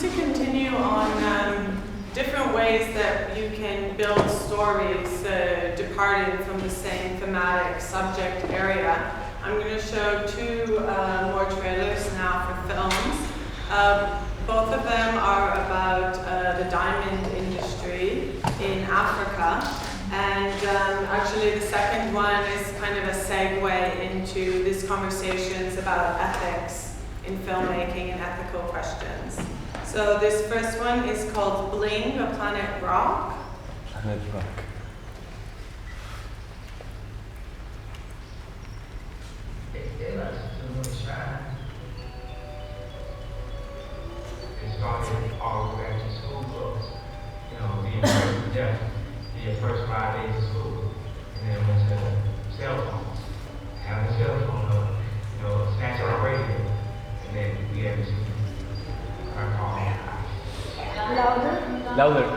to continue on different ways that you can build stories departing from the same thematic subject area, I'm going to show two more trailers now for films. Both of them are about the diamond industry in Africa. And actually the second one is kind of a segue into these conversations about ethics in filmmaking and ethical questions. So this first one is called Bling, a Planet Rock. Planet Rock. They like to really shine. It started all the way back to school books. You know, being first deaf, your first 5 days of school. And then went to cell phones. Having a cell phone, you know, snatch our radio. And then we had to our call. Louder? Louder.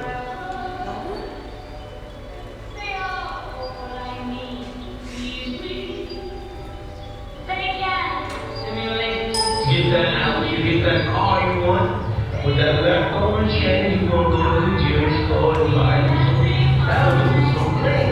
Get that out, you get that car you want. With that leftover change, you gonna go to the gym store and buy it. That was so great.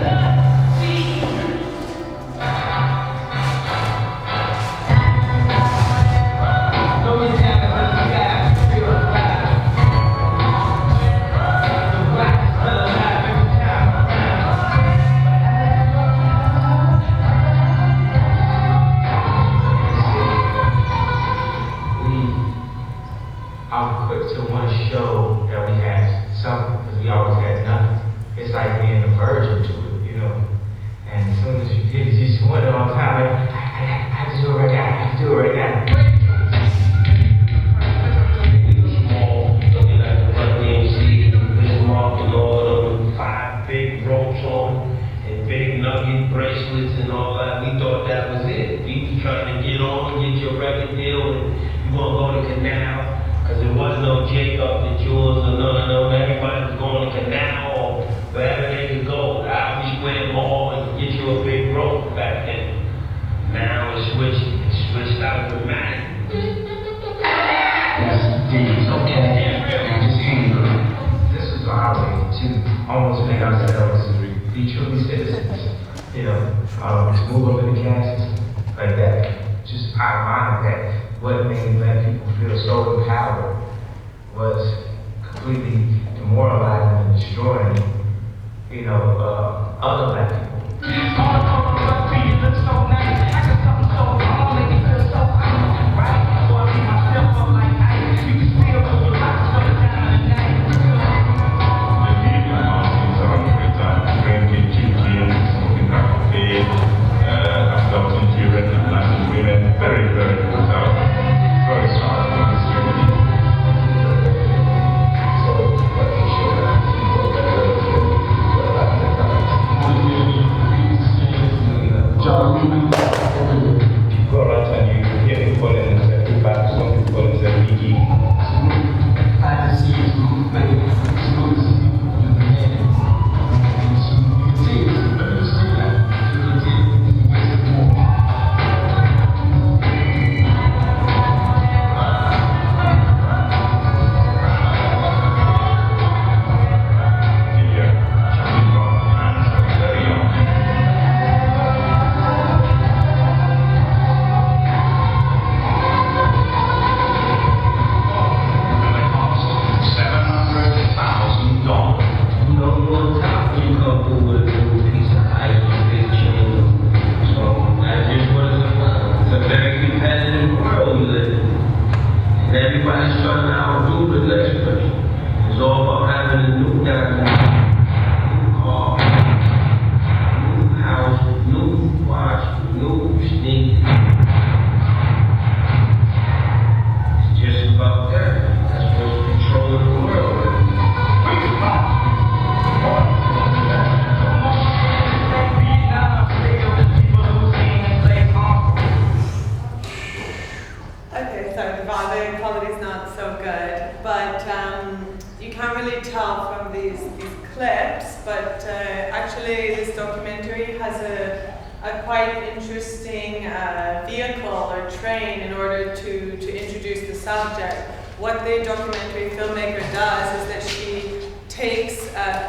Vehicle or train in order to introduce the subject. what the documentary filmmaker does is that she takes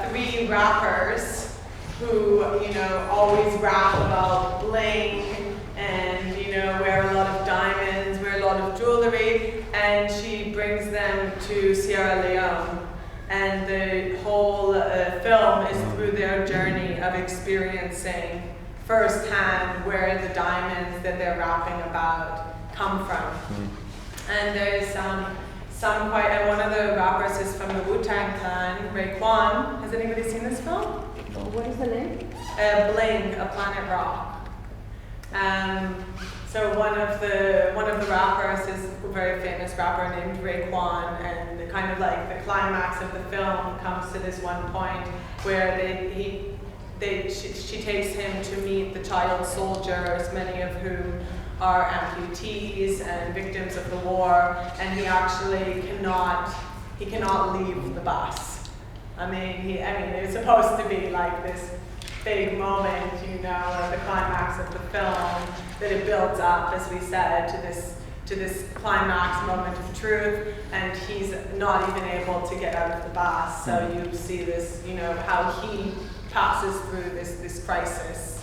3 rappers who, always rap about bling and, wear a lot of diamonds, wear a lot of jewelry, and she brings them to Sierra Leone. And the whole film is through their journey of experiencing firsthand where the diamonds that they're rapping about come from. And there's some quite, and one of the rappers is from the Wu-Tang Clan, Raekwon. Has anybody seen this film? What is the name? Bling, A Planet Rock. So one of the rappers is a very famous rapper named Raekwon, and the kind of like the climax of the film comes to this one point where she takes him to meet the child soldiers, many of whom are amputees and victims of the war, and he actually cannot leave the bus. I mean, it's supposed to be like this big moment, at the climax of the film, that it builds up, as we said, to this climax moment of truth, and he's not even able to get out of the bus. So you see this, how he passes through this crisis.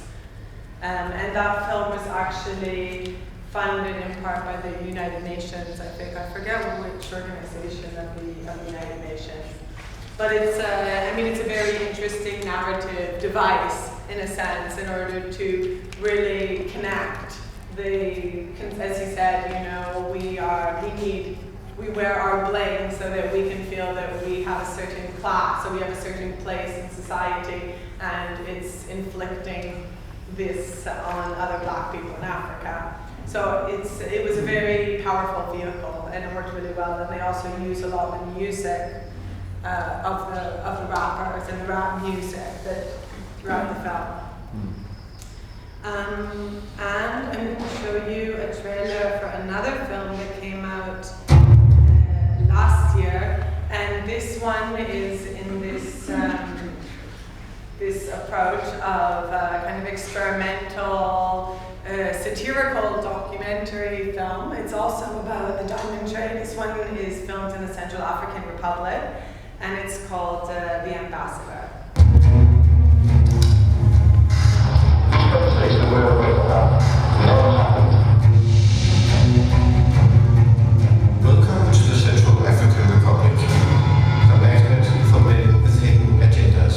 And that film was actually funded in part by the United Nations, I think. I forget which organization of the United Nations. But it's a very interesting narrative device, in a sense, in order to really connect as he said, we wear our bling so that we can feel that we have a certain class, so we have a certain place in society, and it's inflicting this on other Black people in Africa. So it was a very powerful vehicle, and it worked really well. And they also use a lot of the music of the rappers and the rap music throughout the film. And I'm going to show you a trailer for another film that came out last year, and this one is in this approach of kind of experimental, satirical documentary film. It's also about the diamond trade. This one is filmed in the Central African Republic, and it's called The Ambassador. Welcome to the Central African Republic, the magnet for men with hidden agendas.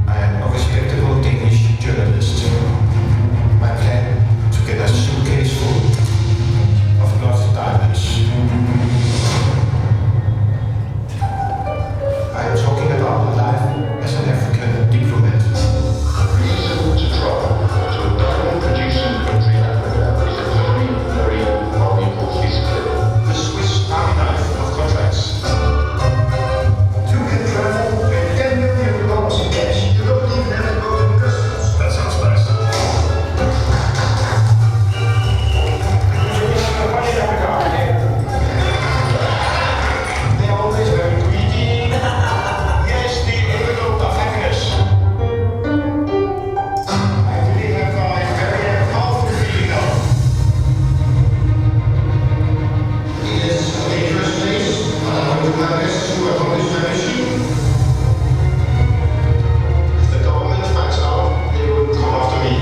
I am a respectable Danish journalist. My plan to get a suitcase full of lost diamonds. I am talking about life as an African diplomat. Reason to travel to a diamond-producing country in Africa is a very, very valuable discipline. The Swiss Army knife of contracts. You can travel with $10 million in cash. You don't even have to go to the customs. That sounds nice. They are always very greedy. Yes, the epitome of happiness. I really have a very powerful feeling now. It is a dangerous place, but I will do my best to accomplish my mission. If the government finds out, they will come after me.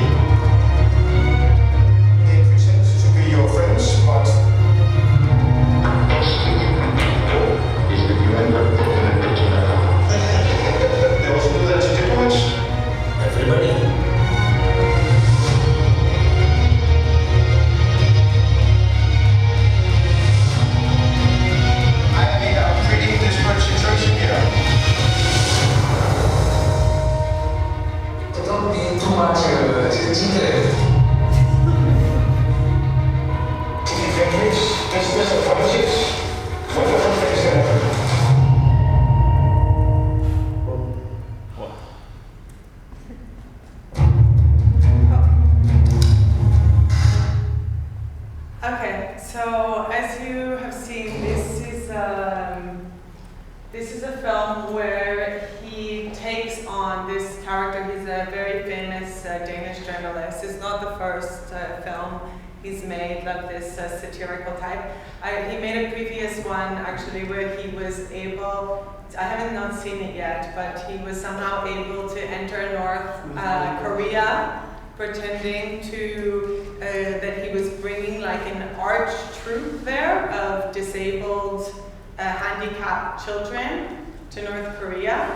They pretend to be your friends, but is that you end up broken and bitching about. They also do that to diplomats. Everybody. I am in a pretty desperate situation here. Don't be too much detailed. To be friendly, business and politics, what different things can happen. Okay, so as you have seen, this is a film where he takes on this character. He's a very famous Danish journalist. It's not the first film he's made of this satirical type. He made a previous one actually where he was able, I haven't not seen it yet, but he was somehow able to enter North Korea, pretending to that he was bringing like an arch troupe there of disabled, handicapped children to North Korea,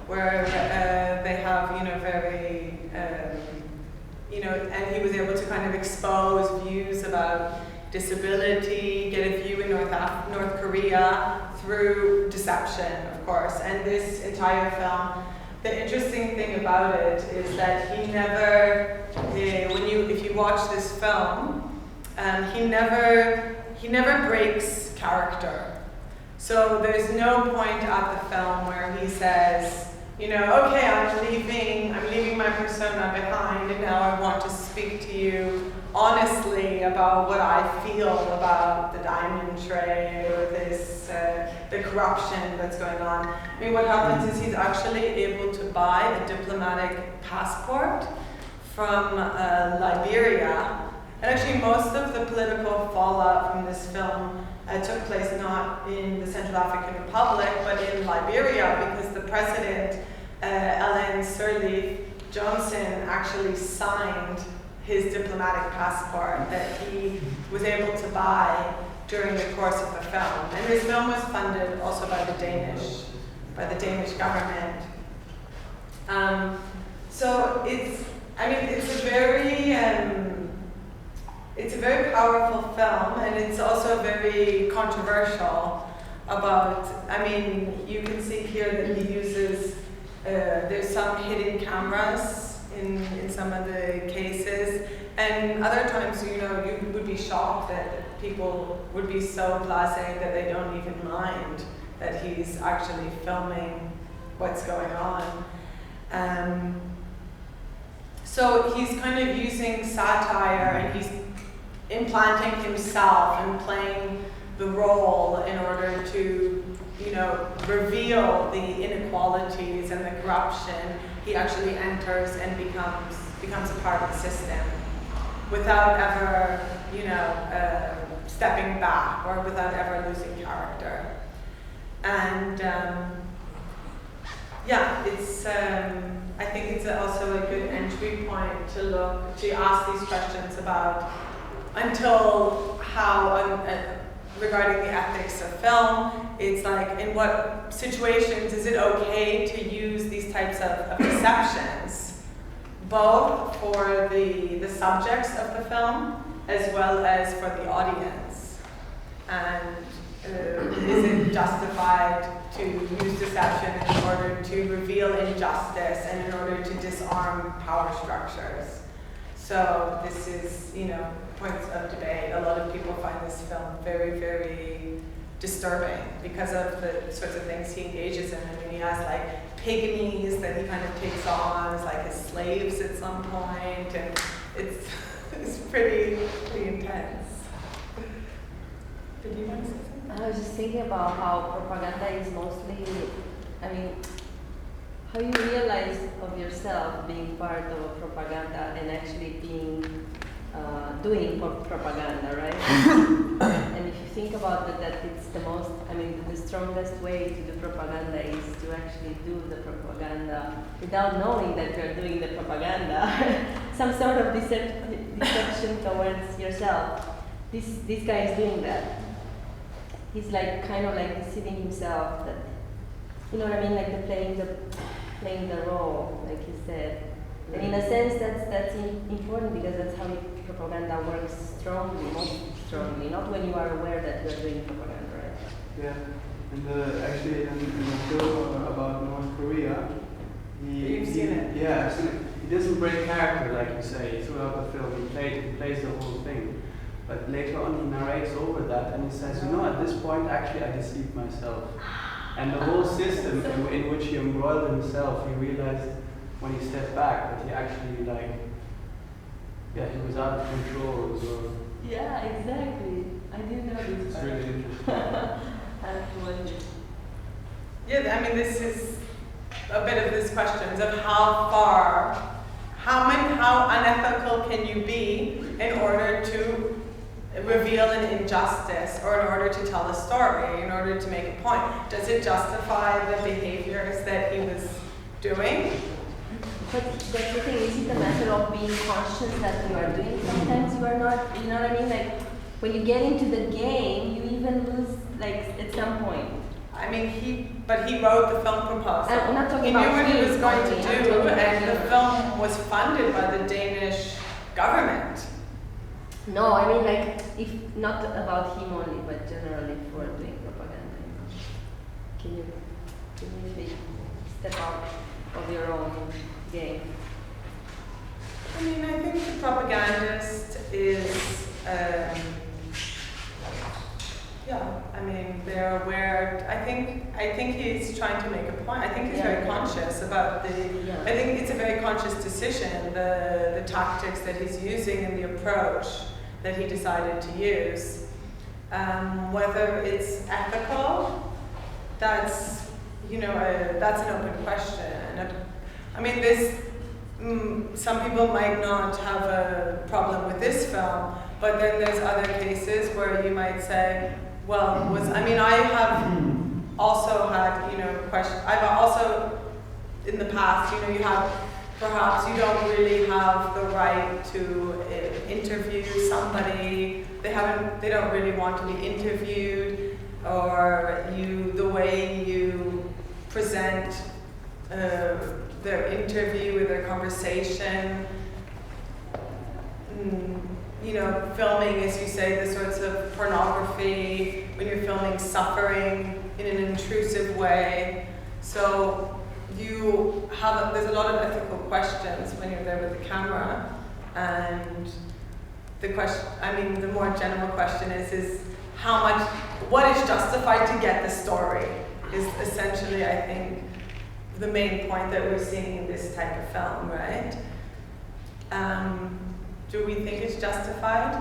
where they have, very, and he was able to kind of expose views about disability, get a view in North Korea through deception, of course. And this entire film, the interesting thing about it is that he never, if you watch this film, he never breaks character. So there's no point at the film where he says, okay, I'm leaving my persona behind, and now I want to speak to you honestly about what I feel about the diamond trade or this, the corruption that's going on. I mean, what happens is he's actually able to buy a diplomatic passport from Liberia. And actually most of the political fallout from this film took place not in the Central African Republic, but in Liberia, because the president, Ellen Sirleaf Johnson, actually signed his diplomatic passport that he was able to buy during the course of the film. And this film was funded also by the Danish government. So it's a very powerful film, and it's also very controversial about, you can see here that he uses, there's some hidden cameras in some of the cases, and other times, you would be shocked that people would be so blasé that they don't even mind that he's actually filming what's going on. So he's kind of using satire, and he's implanting himself and playing the role in order to, reveal the inequalities and the corruption. He actually enters and becomes a part of the system without ever, stepping back or without ever losing character. And it's I think it's also a good entry point to ask these questions about regarding the ethics of film. It's like, in what situations is it okay to use these types of deceptions, both for the subjects of the film as well as for the audience? And is it justified to use deception in order to reveal injustice and in order to disarm power structures? So this is, points of debate. A lot of people find this film very, very disturbing because of the sorts of things he engages in. He has like pygmies that he kind of takes on as like his slaves at some point, and it's pretty intense. Did you want to say something? I was just thinking about how propaganda is mostly, how you realize of yourself being part of propaganda and actually being doing propaganda, right? And if you think about it, that it's the strongest way to do propaganda is to actually do the propaganda without knowing that you're doing the propaganda. Some sort of deception towards yourself. This guy is doing that. He's like kind of like deceiving himself. That, like playing the role, like you said. And in a sense, that's important because that's how propaganda works most strongly. Not when you are aware that you're doing propaganda, right? Yeah, and actually in the film about North Korea, You've seen it? Yeah, I've seen it. He doesn't break character, like you say, throughout the film. He plays the whole thing. But later on, he narrates over that and he says, at this point, actually, I deceived myself. And the whole system in which he embroiled himself, he realized when he stepped back that he actually, he was out of control as well. Yeah, exactly. I didn't know this. It's really interesting. I have to watch it. Yeah, this is a bit of this questions of how unethical can you be in order to reveal an injustice or in order to tell a story, in order to make a point? Does it justify the behaviors that he was doing? But that's the thing, is it a matter of being conscious that you are doing? Sometimes you are not, you know what I mean? Like, when you get into the game, you even lose, like, at some point. I mean, but he wrote the film proposal. I'm not talking he about knew what he was going only, to do, and the film was funded by the Danish government. No, I mean, like, if not about him only, but generally for doing propaganda. Can you maybe step out of your own game? I mean, I think the propagandist is, yeah, I mean, they're aware. I think he's trying to make a point. I think he's very conscious about the. Yeah. I think it's a very conscious decision, the tactics that he's using and the approach that he decided to use. Whether it's ethical, that's that's an open question. I mean, some people might not have a problem with this film, but then there's other cases where you might say, well, I have also had, questions. I've also, in the past, you have, perhaps you don't really have the right to interview somebody. They don't really want to be interviewed, or the way you present their interview or their conversation. Filming, as you say, the sorts of pornography, when you're filming suffering in an intrusive way. So there's a lot of ethical questions when you're there with the camera. And the more general question is what is justified to get the story is essentially, I think, the main point that we're seeing in this type of film, right? Do we think it's justified?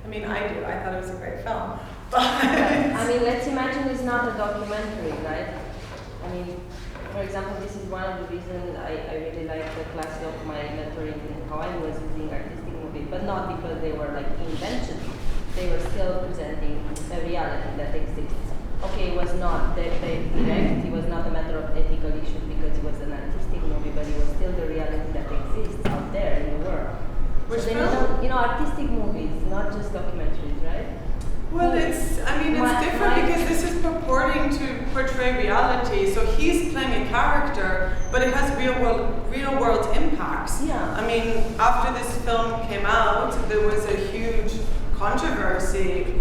I mean, I do. I thought it was a great film. But Let's imagine it's not a documentary, right? For example, this is one of the reasons I really like the class of my mentoring in how I was using artistic movies, but not because they were like inventions. They were still presenting a reality that exists. Okay, it was not direct, it was not a matter of ethical issue because it was an artistic movie, but it was still the reality that exists out there in the world. Which so film? Artistic movies, not just documentaries, right? Well, it's different because this is purporting to portray reality. So he's playing a character, but it has real world impacts. Yeah. After this film came out, there was a huge controversy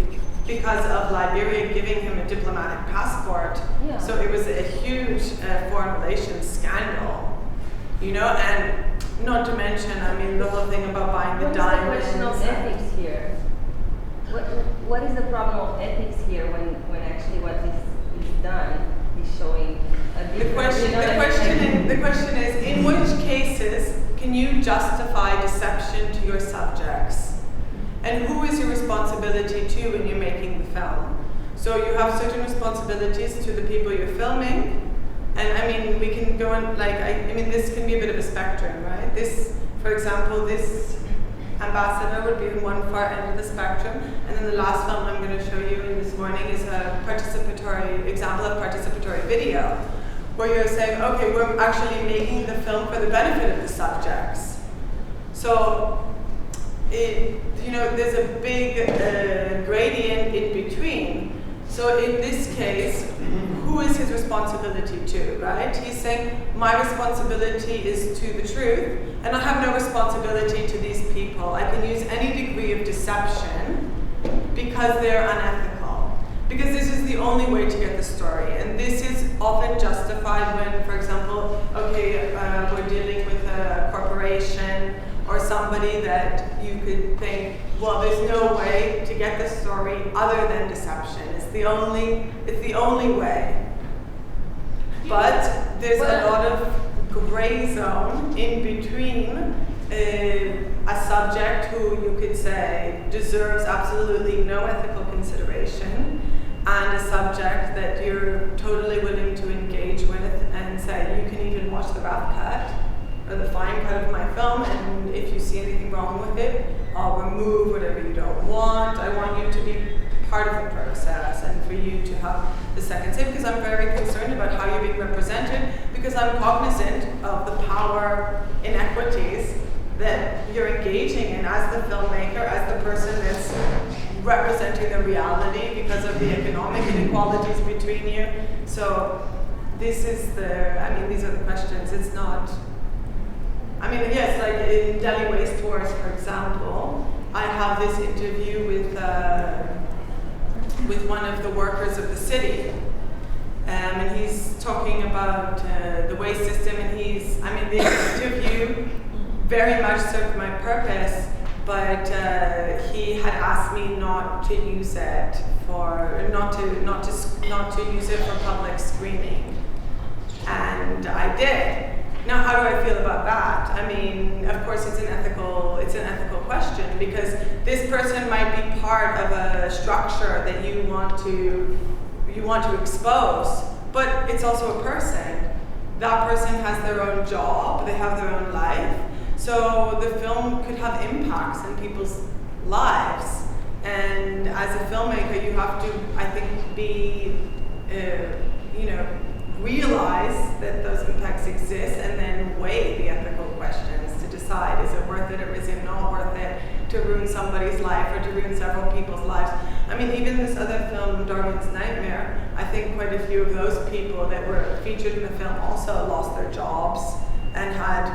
because of Liberia giving him a diplomatic passport. Yeah. So it was a huge foreign relations scandal, and not to mention, the whole thing about buying the diamonds. What is the question of ethics here? What is the problem of ethics here when actually what is done is showing a different... The question is, in which cases can you justify deception to your subjects? And who is your responsibility to when you're making the film? So you have certain responsibilities to the people you're filming, and we can go on, this can be a bit of a spectrum, right? For example, this ambassador would be in one far end of the spectrum, and then the last film I'm going to show you this morning is a example of participatory video, where you're saying, okay, we're actually making the film for the benefit of the subjects. So, there's a big gradient in between. So in this case, who is his responsibility to, right? He's saying, my responsibility is to the truth, and I have no responsibility to these people. I can use any degree of deception because they're unethical. Because this is the only way to get the story. And this is often justified when, for example, we're dealing with a corporation or somebody that you could think, well, there's no way to get the story other than deception. It's the only way. But there's a lot of gray zone in between a subject who you could say deserves absolutely no ethical consideration and a subject that you're totally willing to engage with and say, you can even watch the rough cut or the fine cut of my film, and if you see anything wrong with it, I'll remove whatever you don't want. I want you to be part of the process and for you to have the second say, because I'm very concerned about how you're being represented, because I'm cognizant of the power inequities that you're engaging in as the filmmaker, as the person that's representing the reality because of the economic inequalities between you. So this is these are the questions. It's not, yes, like in Delhi Waste Wars, for example, I have this interview with one of the workers of the city. And he's talking about the waste system, and the interview very much served my purpose, but he had asked me not to use it not to use it for public screening, and I did. Now, how do I feel about that? Of course, it's an ethical question, because this person might be part of a structure that you want to expose, but it's also a person. That person has their own job, they have their own life, so the film could have impacts in people's lives. And as a filmmaker, you have to, I think, realize that those impacts exist, and then weigh the ethical questions to decide, is it worth it or is it not worth it to ruin somebody's life or to ruin several people's lives. Even this other film, Darwin's Nightmare, I think quite a few of those people that were featured in the film also lost their jobs and had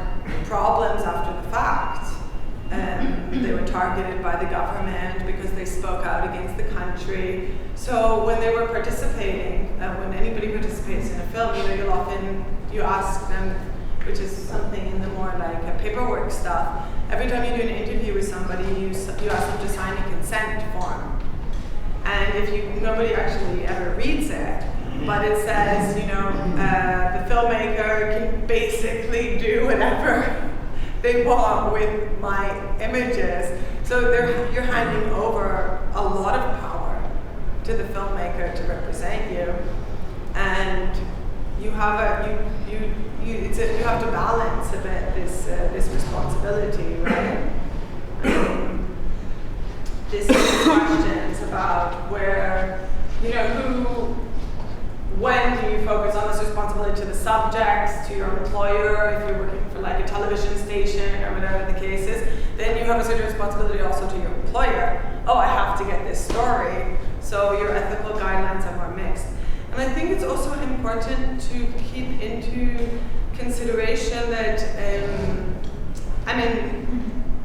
problems after the fact. They were targeted by the government because they spoke out against the country. So when they were participating, when anybody participates in a film, you ask them, which is something in the more like paperwork stuff. Every time you do an interview with somebody, you ask them to sign a consent form. And nobody actually ever reads it, but it says, the filmmaker can basically do whatever they want with my images. So you're handing over a lot of power to the filmmaker to represent you, and you have to balance a bit this responsibility, right? This is questions about where, when do you focus on this responsibility to the subjects, to your employer, if you're working for like a television station or whatever the case is, then you have a certain responsibility also to your employer. Oh, I have to get this story. So your ethical guidelines are more mixed. And I think it's also important to keep into consideration that,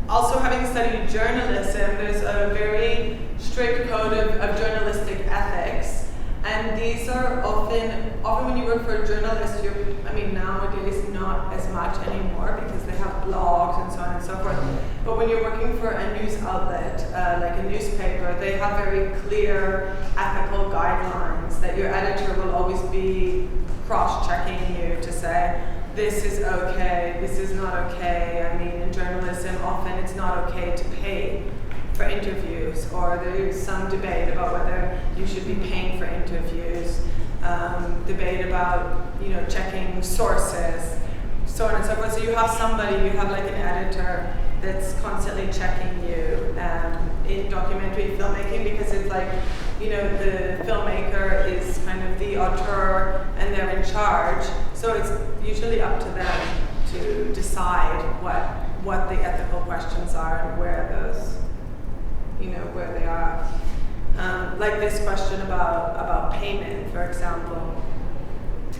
also having studied journalism, there's a very strict code of journalistic ethics. And these are often when you work for a journalist, nowadays not as much anymore because they have blogs and so on and so forth. But when you're working for a news outlet, like a newspaper, they have very clear ethical guidelines that your editor will always be cross-checking you to say, this is okay, this is not okay. In journalism, often it's not okay to pay for interviews, or there's some debate about whether you should be paying for interviews, debate about checking sources, so on and so forth. So you have like an editor that's constantly checking you in documentary filmmaking, because it's like, the filmmaker is kind of the auteur and they're in charge. So it's usually up to them to decide what the ethical questions are and where those, where they are. Like this question about payment, for example.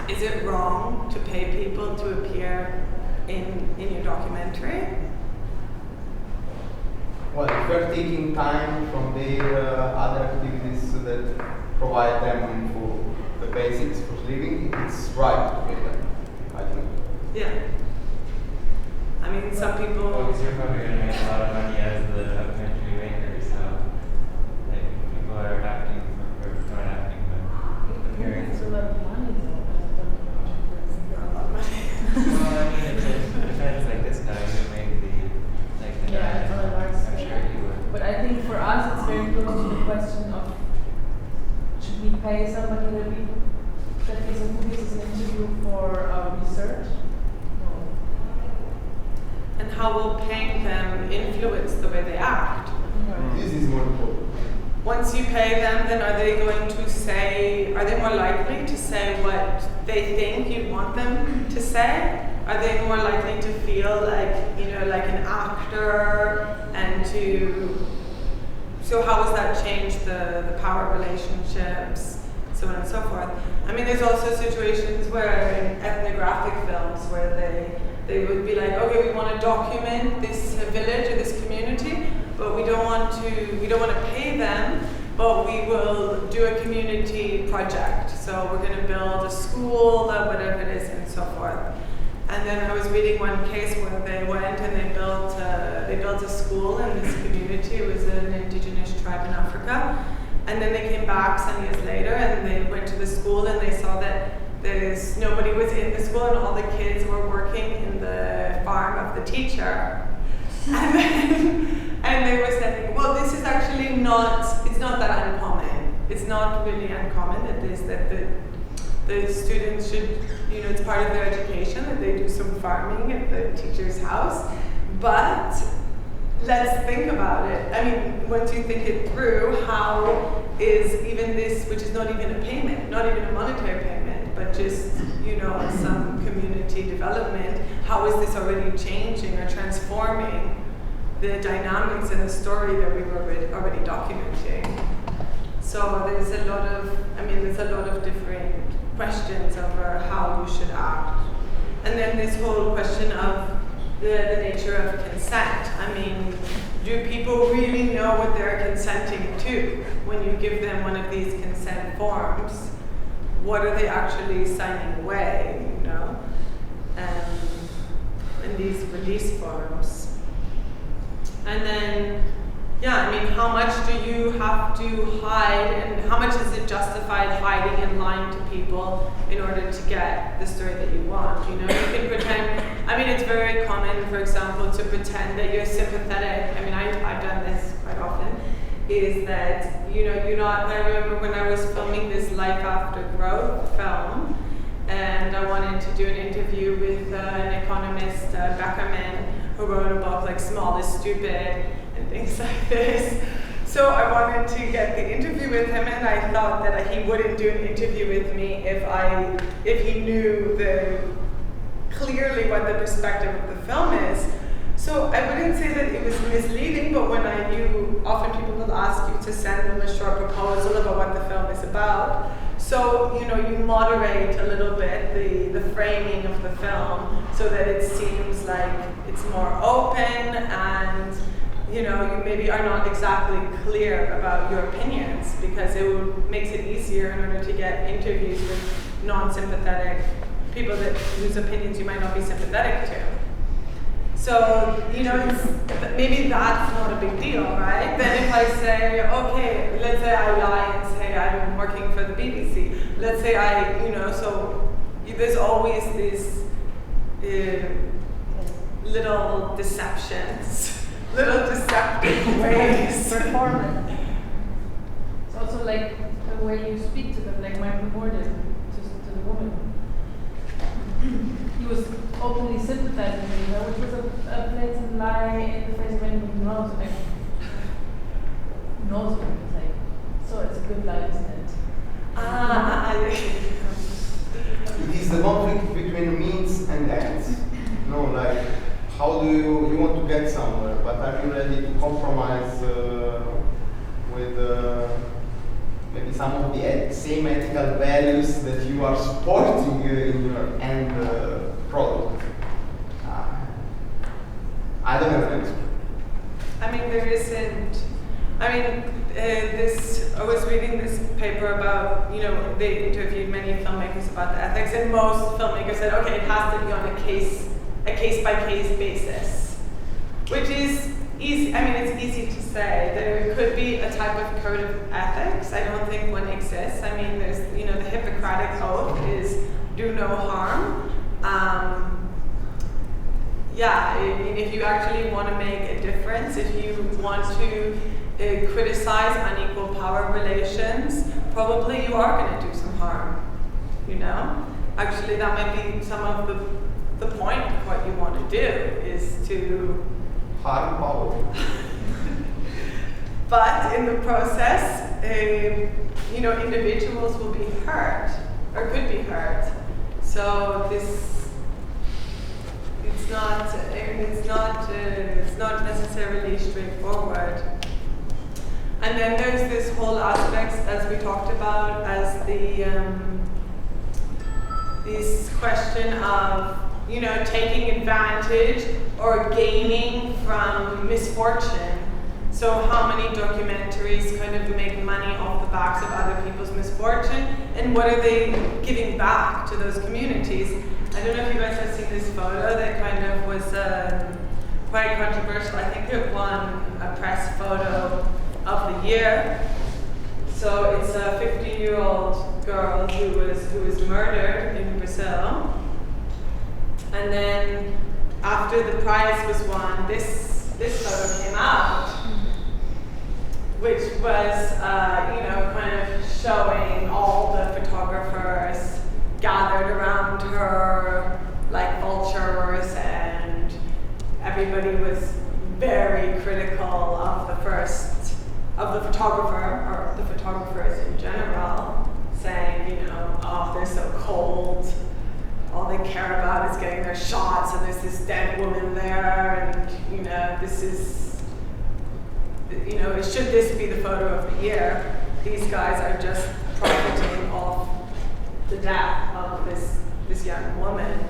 Is it wrong to pay people to appear in your documentary? Well, if you're taking time from their other activities that provide them for the basics for living, it's right to pay them, I think. Yeah. Some people... Well, because you're probably going to make a lot of money as the documentary maker, so people are acting or not acting, but appearing. It's a lot of money, though. Not a lot of money. It depends, like this guy who made the Yeah, on a large I'm scale. sure he would. But I think for us it's very close to the question of, should we pay somebody that is an interview for research? No. And how will paying them influence the way they act? This is more important. Once you pay them, then are they going to say, are they more likely to say what they think you want them to say? Are they more likely to feel like, like an actor and so how has that changed the power relationships, so on and so forth? I mean, there's also situations where in ethnographic films where they would be like, okay, we want to document this village or this community, but we don't want to pay them, but we will do a community project. So we're going to build a school or whatever it is and so forth. And then I was reading one case where they went and they built a school in this community. It was an indigenous tribe in Africa. And then they came back some years later and they went to the school and they saw that nobody was in the school and all the kids were working in the farm of the teacher. And they were saying, well, this is actually it's not that uncommon. It's not really uncommon that the students should, it's part of their education that they do some farming at the teacher's house. But let's think about it. I mean, once you think it through, how is even this, which is not even a payment, not even a monetary payment, but just, some community development, how is this already changing or transforming the dynamics in the story that we were already documenting? So there's a lot of different questions over how you should act. And then this whole question of the nature of consent. I mean, do people really know what they're consenting to when you give them one of these consent forms? What are they actually signing away, in these release forms? And then, how much do you have to hide, and how much is it justified hiding and lying to people in order to get the story that you want? You can pretend. It's very common, for example, to pretend that you're sympathetic. I've done this quite often. Is that you're not? I remember when I was filming this Life After Growth film, and I wanted to do an interview with an economist, Beckerman, who wrote a book like Small is Stupid and things like this. So I wanted to get the interview with him, and I thought that he wouldn't do an interview with me if he knew clearly what the perspective of the film is. So I wouldn't say that it was misleading, but when often people will ask you to send them a short proposal about what the film is about. So, you moderate a little bit the framing of the film so that it seems like it's more open and, you maybe are not exactly clear about your opinions, because makes it easier in order to get interviews with non-sympathetic people whose opinions you might not be sympathetic to. So, maybe that's not a big deal, right? Then if I say, okay, let's say I lie and say I'm working for the BBC. Let's say so there's always these little deceptions, little deceptive ways. Performance. It's also like the way you speak to them, like Michael Moore did to the woman. He was openly sympathizing with her, which was a blatant lie in the face of anyone who knows. Like, knows what it's like. So it's a good lie, isn't it? It is the conflict between means and ends. How do you want to get somewhere, but are you ready to compromise with maybe some of the same ethical values that you are supporting in your end product? I don't have an answer. There isn't. I was reading this paper about, they interviewed many filmmakers about the ethics, and most filmmakers said, okay, it has to be on a case-by-case basis, which is easy. It's easy to say. There could be a type of code of ethics. I don't think one exists. There's, the Hippocratic Oath is do no harm. If you actually want to make a difference, if you want to criticize unequal power relations, probably you are going to do some harm, Actually, that might be some of the the point of what you want to do is to harm power. But in the process, you know, individuals will be hurt or could be hurt. So it's not necessarily straightforward. And then there's this whole aspect, as we talked about, as this question of, you know, taking advantage or gaining from misfortune. So how many documentaries kind of make money off the backs of other people's misfortune, and what are they giving back to those communities? I don't know if you guys have seen this photo that kind of was quite controversial. I think it won a press photo of the year. So it's a 15-year-old girl who was murdered in Brazil. And then after the prize was won, this photo came out, which was, you know, kind of showing all the photographers gathered around her like vultures, and everybody was very critical of the photographer, or the photographers in general, saying, you know, oh, they're so cold. All they care about is getting their shots, and there's this dead woman there, and, you know, this is, you know, should this be the photo of the year? These guys are just profiting off the death of this young woman.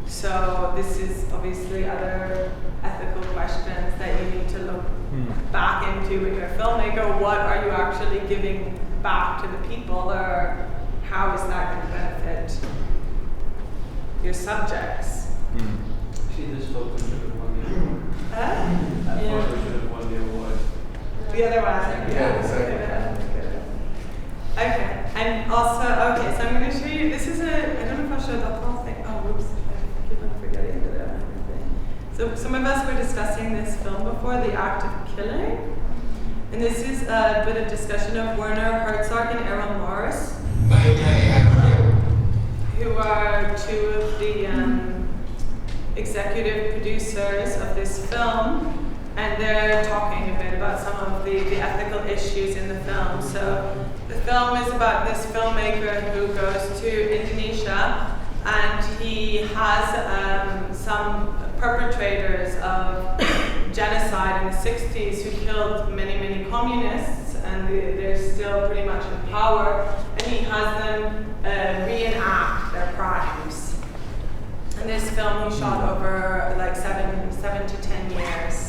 So this is obviously other ethical questions that you need to look back into when you're a filmmaker. What are you actually giving back to the people, or how is that going to benefit your subjects? See, this photo should have won the award. That photo should have won the award. The other one? Yeah, the second. Okay, and also, okay, so I'm going to show you, this is I don't know if I'll show the whole thing. Oh, whoops, I keep on forgetting that I have everything. So some of us were discussing this film before, The Act of Killing. And this is a bit of discussion of Werner Herzog and Errol Morris, who are two of the executive producers of this film. And they're talking a bit about some of the ethical issues in the film. So the film is about this filmmaker who goes to Indonesia, and he has some perpetrators of genocide in the 60s who killed many, many communists, and they're still pretty much in power, and he has them reenact their crimes. And this film he shot over like 7 to 10 years.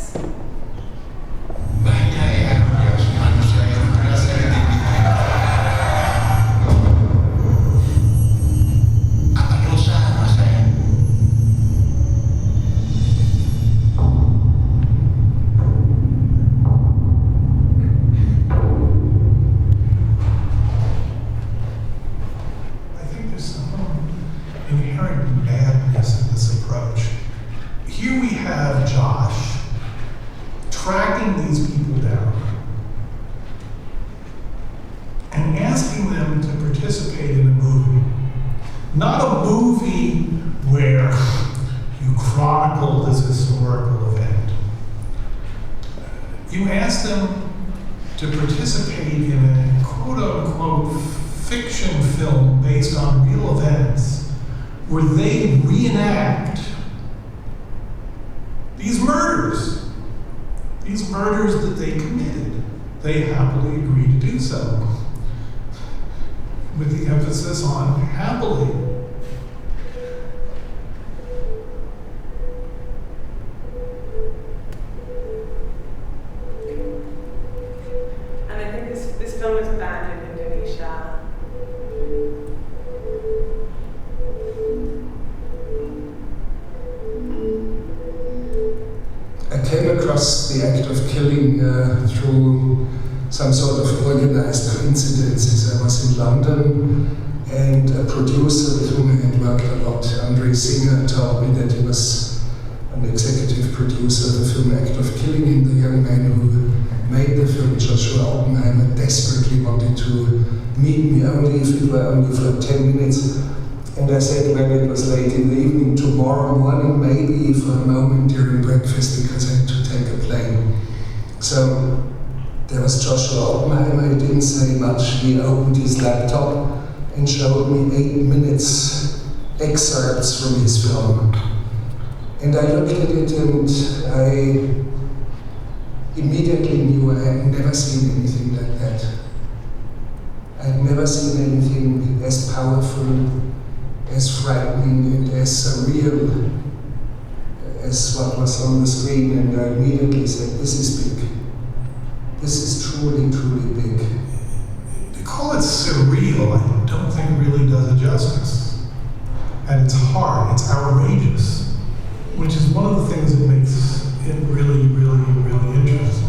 The act of killing through some sort of organized coincidences. I was in London, and a producer with whom I had worked a lot, Andre Singer, told me that he was an executive producer of the film Act of Killing, and the young man who made the film, Joshua Oppenheimer, desperately wanted to meet me, only if it were only for 10 minutes. And I said, well, it was late in the evening, tomorrow morning, maybe for a moment during breakfast, because I had to take a plane. So there was Joshua Oppenheimer, he didn't say much. He opened his laptop and showed me 8 minutes excerpts from his film. And I looked at it and I immediately knew I had never seen anything like that. I had never seen anything as powerful, as frightening, and as surreal as what was on the screen, and I immediately said, this is big. This is truly, truly big. To call it surreal, I don't think really does it justice. At its heart, it's outrageous, which is one of the things that makes it really, really, really interesting.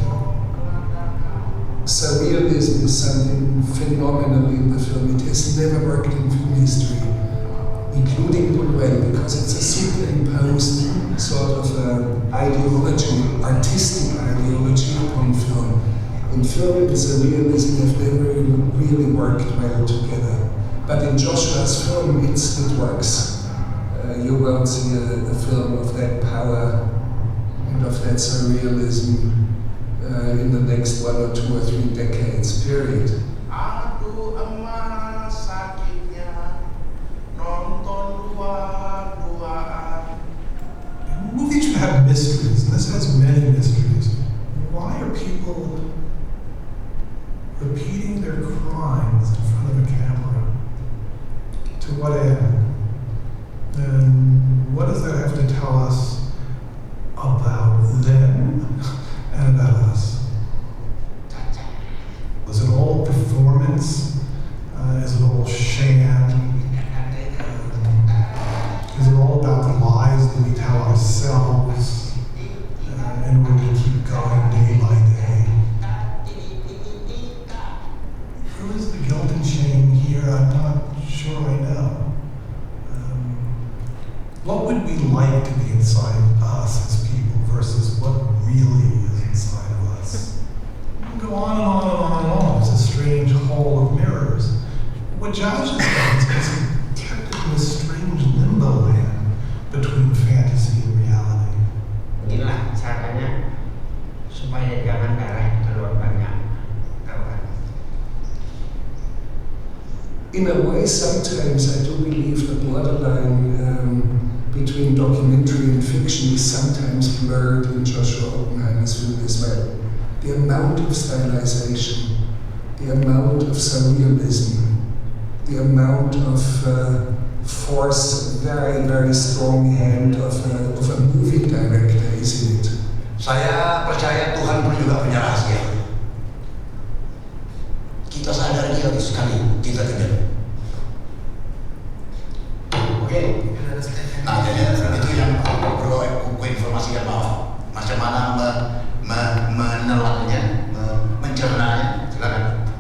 Surrealism is something phenomenal in the film. It has never worked in film history, including Buñuel, because it's a superimposed sort of ideology, artistic ideology upon film. In film and surrealism have never really worked well together. But in Joshua's film, it works. You won't see a film of that power and of that surrealism in the next 1 or 2 or 3 decades, period. Movies should have mysteries, and this has many mysteries. Why are people repeating their crimes in front of a camera? To what end? And what does that have to tell us about them and about us? Is it all performance? Is it all sham? Is it all about the lies that we tell ourselves in order to keep going day by day? Who is the guilt and shame here? I'm not sure I know. What would we like to be inside us as people versus what really is inside of us? We can go on and on and on and on. It's a strange hole of mirrors. What Josh has done is he's kept it in this strange limbo land between fantasy and reality. Inilah caranya supaya jangan darah keluar banyak. In a way, sometimes I do believe the borderline between documentary and fiction is sometimes blurred in Joshua Oppenheimer's film as well. The amount of stylization, the amount of surrealism, the amount of force, very, very strong hand of a movie director is in it. Saya percaya Tuhan pun juga punya rahasia. Kita sadari harus sekali kita kejar. Oke. Nah, jadi itu yang perlu aku informasikan bahwa macam mana menelannya, mencernanya. Silakan.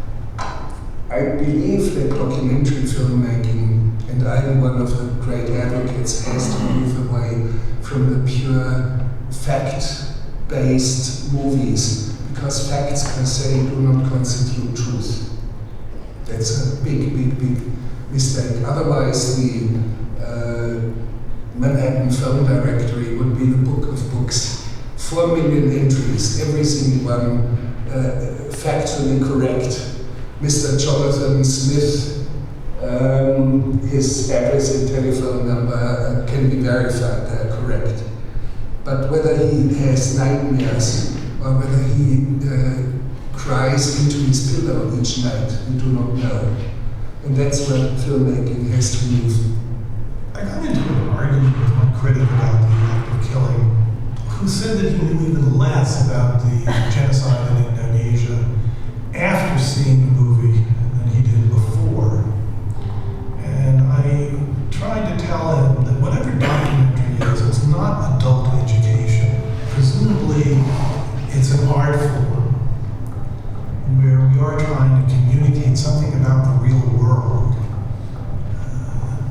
I believe that documentary filmmaking, and I'm one of the great advocates, has to move away from the pure fact-based movies, because facts per se do not constitute truth. That's a big, big, big mistake. Otherwise, the Manhattan Film Directory would be the book of books. 4 million entries, every single one factually correct. Mr. Jonathan Smith, his address and telephone number can be verified, they're correct. But whether he has nightmares or whether he cries into his pillow each night, we do not know. And that's where filmmaking has to move. I got into an argument with one critic about the act of killing, who said that he knew even less about the genocide in Indonesia after seeing the movie than he did before. And I tried to tell him that whatever documentary is, it's not adult education. Presumably, it's an art form where we are trying to communicate something about the real world.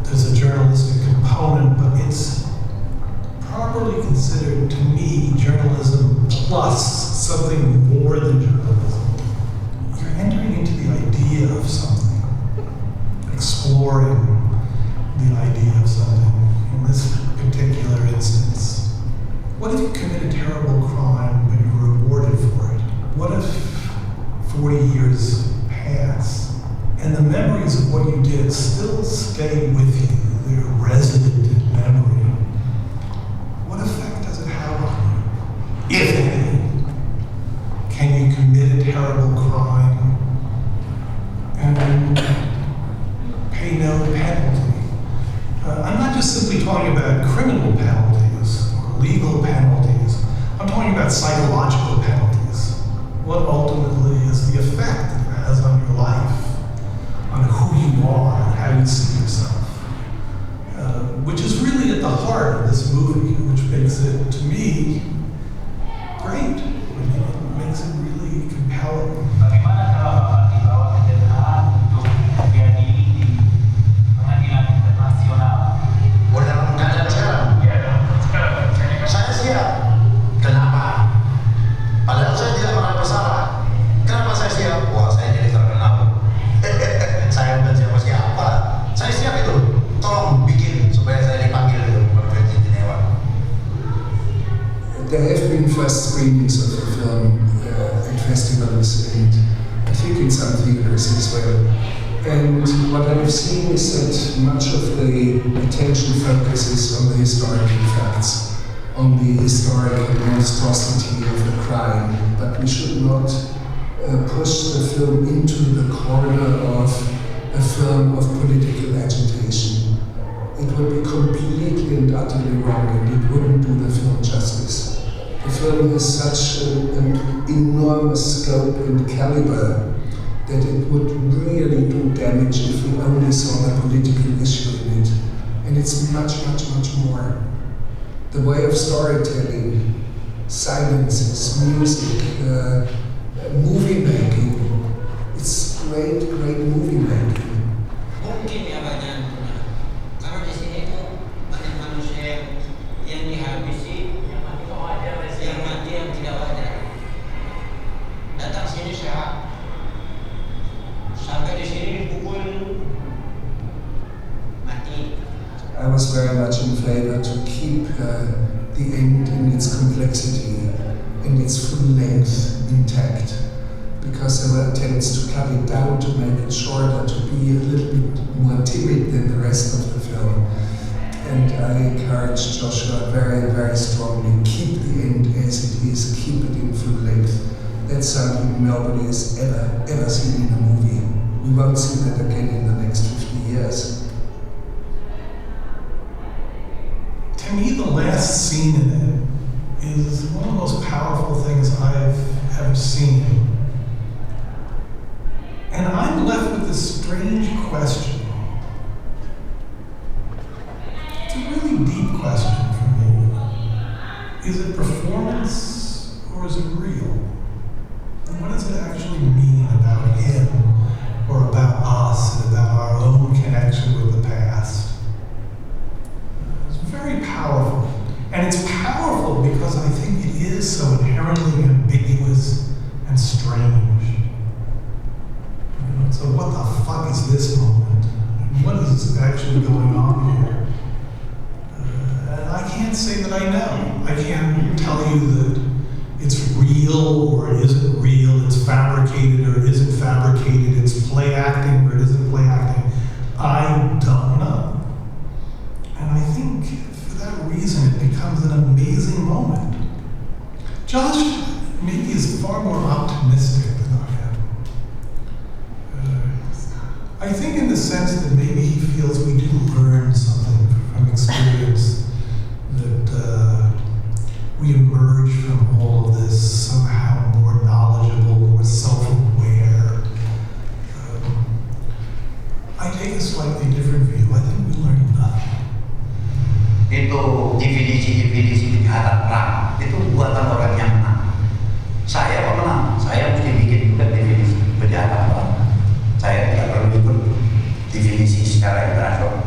There's a journalistic component, but it's properly considered, to me, journalism plus something more than journalism. You're entering into the idea of something, exploring the what if you commit a terrible crime but you're rewarded for it? What if 40 years pass and the memories of what you did still stay with you? They're resident in memory. What effect does it have on you, if any? Can you commit a terrible crime and pay no penalty? I'm not just simply talking about criminal penalties or legal penalties. I'm talking about psychological penalties. What ultimately is the effect it has on your life, on who you are, and how you see yourself? Which is really at the heart of this movie, which makes it, to me, great. It makes it really compelling. Bagaimana kalau dibawa sederhana untuk diadili di pengadilan internasional? Udah dalam keadaan sekarang? Ya, sekarang. Saya siap. Kenapa? Padahal saya tidak pernah bersalah. Kenapa saya siap? Wah, saya jadi terkenal. Saya bukan siapa-siapa. Saya siap itu. Tolong bikin supaya saya dipanggil itu konferensi Jenewa. There have been first screenings of the film at festivals, and I think in some theaters as well. And what I've seen is that much of the attention focuses on the historical facts, on the historical monstrosity of the crime, but we should not push the film into the corner of a film of political agitation. It would be completely and utterly wrong, and it wouldn't do the film justice. The film has such an enormous scope and caliber that it would really do damage if we only saw the political issue in it. And it's much, much, much more. The way of storytelling, silences, music, movie making, it's great, great movie making. Mungkin ya banyak. Karena di sini tuh banyak manusia yang dihabisi, yang mati yang tidak wajar. Datang sini sehat, sampai di sini dipukul mati. I was very much in favor to keep the end in its complexity and its full length intact, because there were attempts to cut it down to make it shorter, to be a little bit more timid than the rest of the film. And I encourage Joshua very, very strongly, keep the end as it is, keep it in full length. That's something nobody has ever seen in a movie. We won't see that again in the next 50 years. To me, the last scene in it is one of the most powerful things I've ever seen. And I'm left with this strange question. It's a really deep question for me. Is it performance or is it real? And what does it actually mean about him or about us and about our own connection with the past? It's very powerful. And it's powerful because I think it is so inherently ambiguous and strange. So what the fuck is this moment? What is actually going on here? And I can't say that I know. I can't tell you that it's real or isn't real, it's fabricated or isn't fabricated, it's play acting or it isn't play acting. I don't know. And I think for that reason it becomes an amazing moment. Josh maybe is far more optimistic than I am. I think in the sense that maybe he feels we do learn something from experience, that we emerge from all of this somehow more knowledgeable, more self-aware. I take a slightly different view. I think we learn nothing. Itu definisi kejahatan perang, itu buatan orang yang menang. Saya pemenang, saya mesti bikin juga definisi kejahatan perang. Saya tidak perlu ikut definisi secara internasional.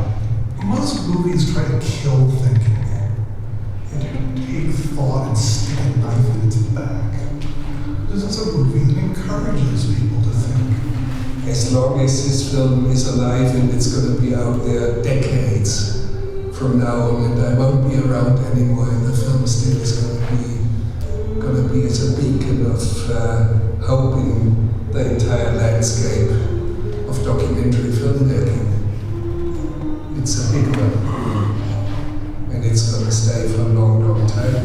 Most movies try to kill thinking. They take thought and stick a knife in its back. This is a movie that encourages people to think. As long as this film is alive and it's going to be out there decades from now on, and I won't be around anymore, and the film still is gonna be as a beacon of hope in the entire landscape of documentary filmmaking. It's a big one, and it's gonna stay for a long, long time.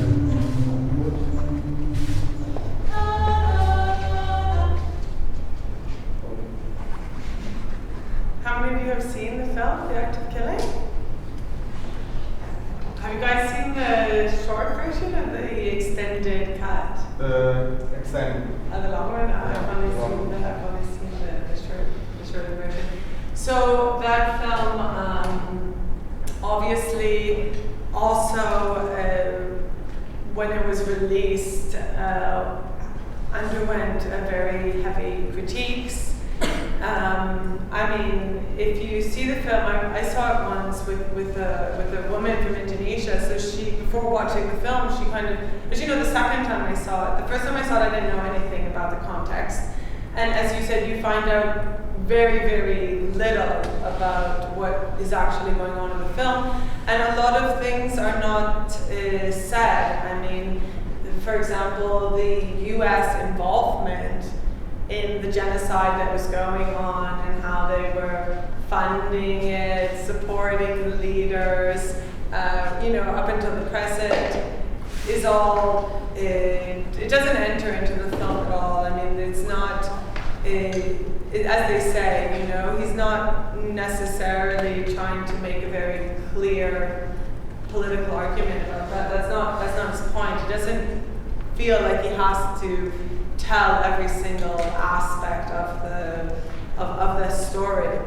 How many of you have seen the film, The Act of Killing? Have you guys seen the short version or the extended cut? Extended. The long one? I've only seen the shorter version. So that film, obviously, also when it was released, underwent a very heavy critiques. I mean, if you see the film, I saw it once with a woman from Indonesia. So she, before watching the film, she kind of, but you know, the second time I saw it, the first time I saw it, I didn't know anything about the context. And as you said, you find out very, very little about what is actually going on in the film. And a lot of things are not said. I mean, for example, the US involvement in the genocide that was going on and how they were funding it, supporting the leaders, you know, up until the present, is all, it doesn't enter into the film at all. I mean, it's not, as they say, you know, he's not necessarily trying to make a very clear political argument about that. That's not his point. He doesn't feel like he has to tell every single aspect of the story.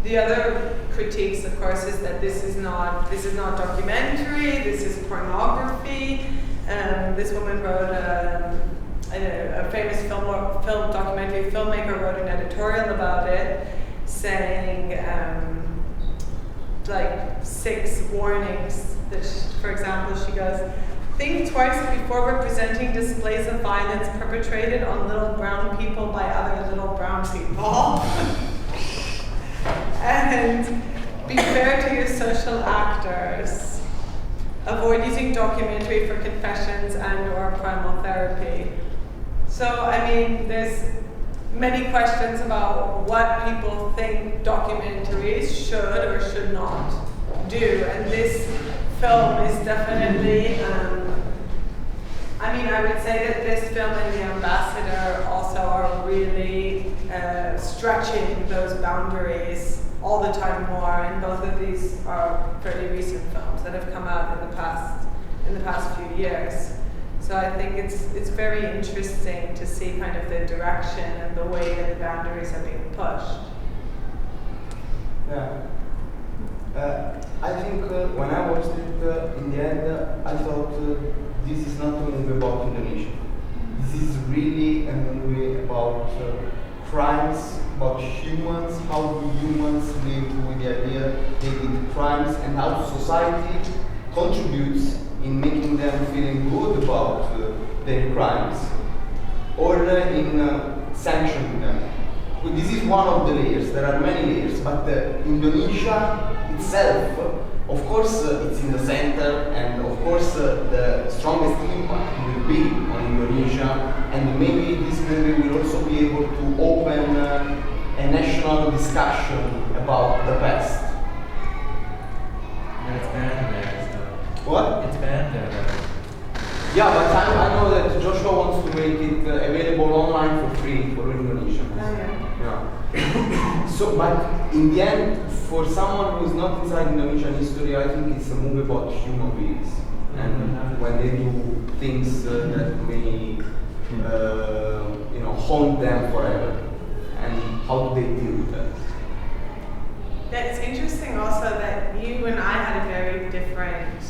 The other critiques, of course, is that this is not documentary. This is pornography. This woman wrote a famous film documentary filmmaker wrote an editorial about it, saying like 6 warnings. That for example, she goes, "Think twice before representing displays of violence perpetrated on little brown people by other little brown people." And be fair to your social actors. Avoid using documentary for confessions and or primal therapy. So, I mean, there's many questions about what people think documentaries should or should not do. And this film is definitely, I mean, I would say that this film and The Ambassador also are really stretching those boundaries all the time more, and both of these are fairly recent films that have come out in the past few years. So I think it's very interesting to see kind of the direction and the way that the boundaries are being pushed. Yeah. I think when I watched it, in the end, I thought this is not a movie about Indonesia. This is really a movie about crimes, about humans, how do humans live with the idea they did crimes, and how society contributes in making them feeling good about their crimes, or in sanctioning them. This is one of the layers. There are many layers, but Indonesia itself, of course, it's in the center, and of course, the strongest impact will be on Indonesia, and maybe this movie will also be able to open a national discussion about the past. Yeah, it's banned there, so. What? It's banned there. Yeah, but I know that Joshua wants to make it available online for free for Indonesians. Yeah. So, but in the end, for someone who is not inside Indonesian history, I think it's a movie about human beings. And when they do things that may, haunt them forever. And how do they deal with that? Yeah, it's interesting also that you and I had a very different,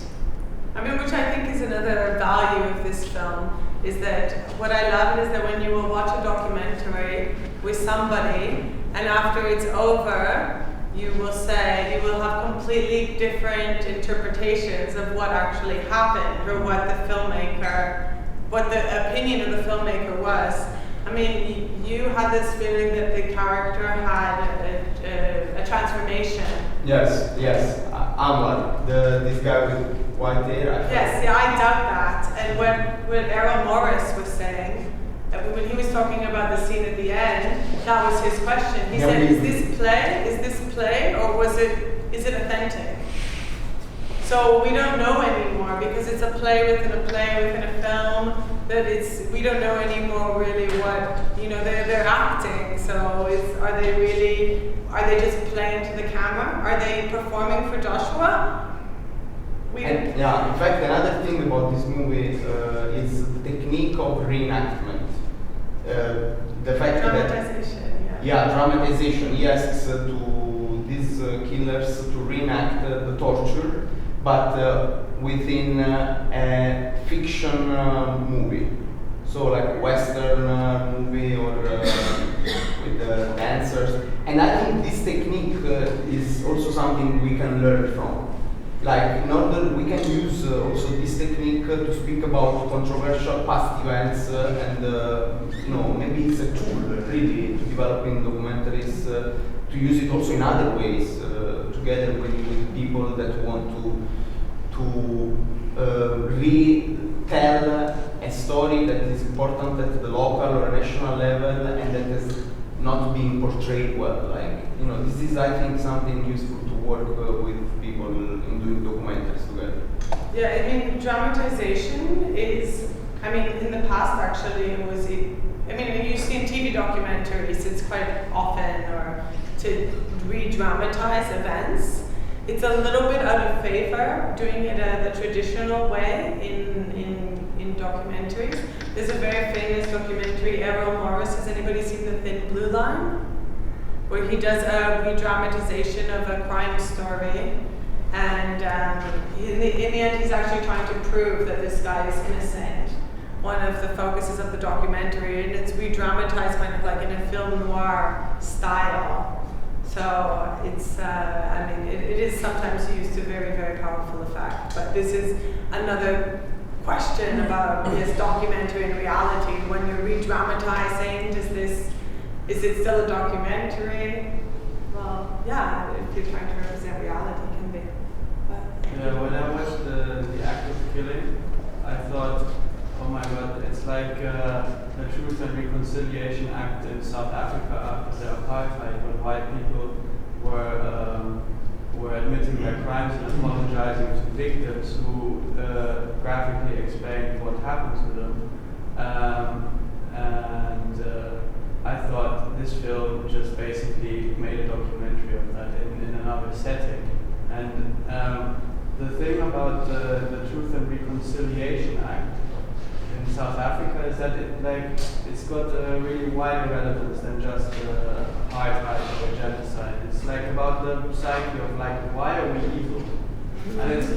which I think is another value of this film, is that what I love is that when you will watch a documentary with somebody, and after it's over, you will have completely different interpretations of what actually happened, or what the opinion of the filmmaker was. I mean, you had this feeling that the character had a transformation. Yes, Anwar, this guy with white hair. Yes, yeah, I dug that. And what Errol Morris was saying, when he was talking about the scene at the end, that was his question. He said, is this play, or is it authentic? So we don't know anymore, because it's a play within a film, we don't know anymore really what, they're acting. So are they just playing to the camera? Are they performing for Joshua? In fact, another thing about this movie is the technique of reenactment. The fact dramatization, that dramatization. He asks to these killers to reenact the torture, but within a fiction movie. So like a Western movie or with dancers. And I think this technique is also something we can learn from. Like, in order, we can use also this technique to speak about controversial past events and, maybe it's a tool really to developing documentaries, to use it also in other ways, together with people that want to retell a story that is important at the local or national level and that is not being portrayed well. This is, I think, something useful to work with people in doing documentaries together. Yeah, I mean, dramatization is, in the past actually, you see in TV documentaries, it's quite often, or to re-dramatize events. It's a little bit out of favor doing it the traditional way in documentaries. There's a very famous documentary, Errol Morris. Has anybody seen The Thin Blue Line? Where he does a re-dramatization of a crime story, and in the end he's actually trying to prove that this guy is innocent. One of the focuses of the documentary, and it's re-dramatized kind of like in a film noir style. So it's, it is sometimes used to very, very powerful effect. But this is another question about this documentary and reality. When you're re-dramatizing, is it still a documentary? Well, yeah, if you're trying to represent reality, it can be. Yeah, when I watched the act of killing, I thought, oh my God, it's like the Truth and Reconciliation Act in South Africa after the apartheid, when white people were admitting their crimes and apologizing to victims who graphically explained what happened to them. I thought this film just basically made a documentary of that in another setting. And the thing about the Truth and Reconciliation Act in South Africa is that it's got a really wider relevance than just apartheid or genocide. It's like about the psyche of why are we evil? And it's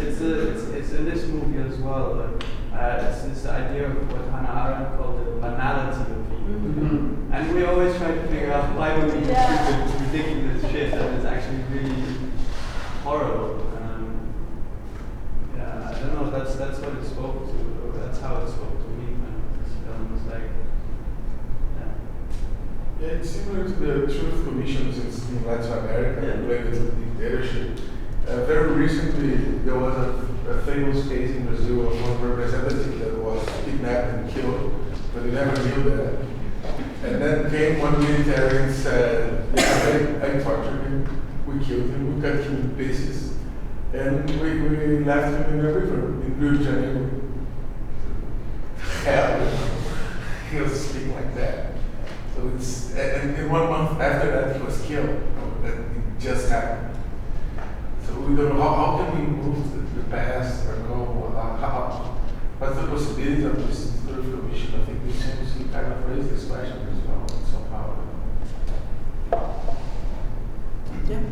in this movie as well. It's this idea of what Hannah Arendt called the banality of evil. Mm-hmm. And we always try to figure out why do we do stupid, ridiculous shit that is actually really horrible. I don't know. That's what it spoke to. Or that's how it spoke to me. This film was like, yeah, it's similar to the Truth Commissions in Latin America related to dictatorship. Very recently, there was a famous case in Brazil of one representative that was kidnapped and killed, but we never knew that. And then came one military and said, yeah, I tortured him, we killed him, we cut him in pieces, and we left him in a river in Rio de Janeiro. Hell, he was speaking like that. So it's, and 1 month after that he was killed. That it just happened. So we don't know how can we move the past or go, what's the possibility of this Truth Commission? I think we seem to kind of raise this question as well somehow. Yeah.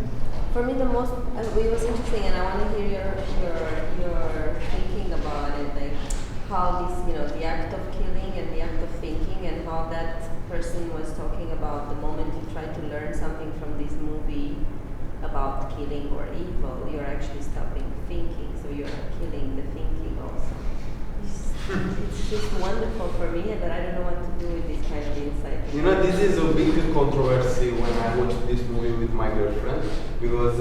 For me, the most it was interesting, and I want to hear your thinking about it, like how this, the act of killing and the act of thinking, and how that person was talking about the moment you try to learn something from this movie about killing or evil, you're actually stopping thinking, so you're killing the thinking also. it's just wonderful for me, but I don't know what to do with this kind of insight. You know, this is a big controversy when I watched this movie with my girlfriend, because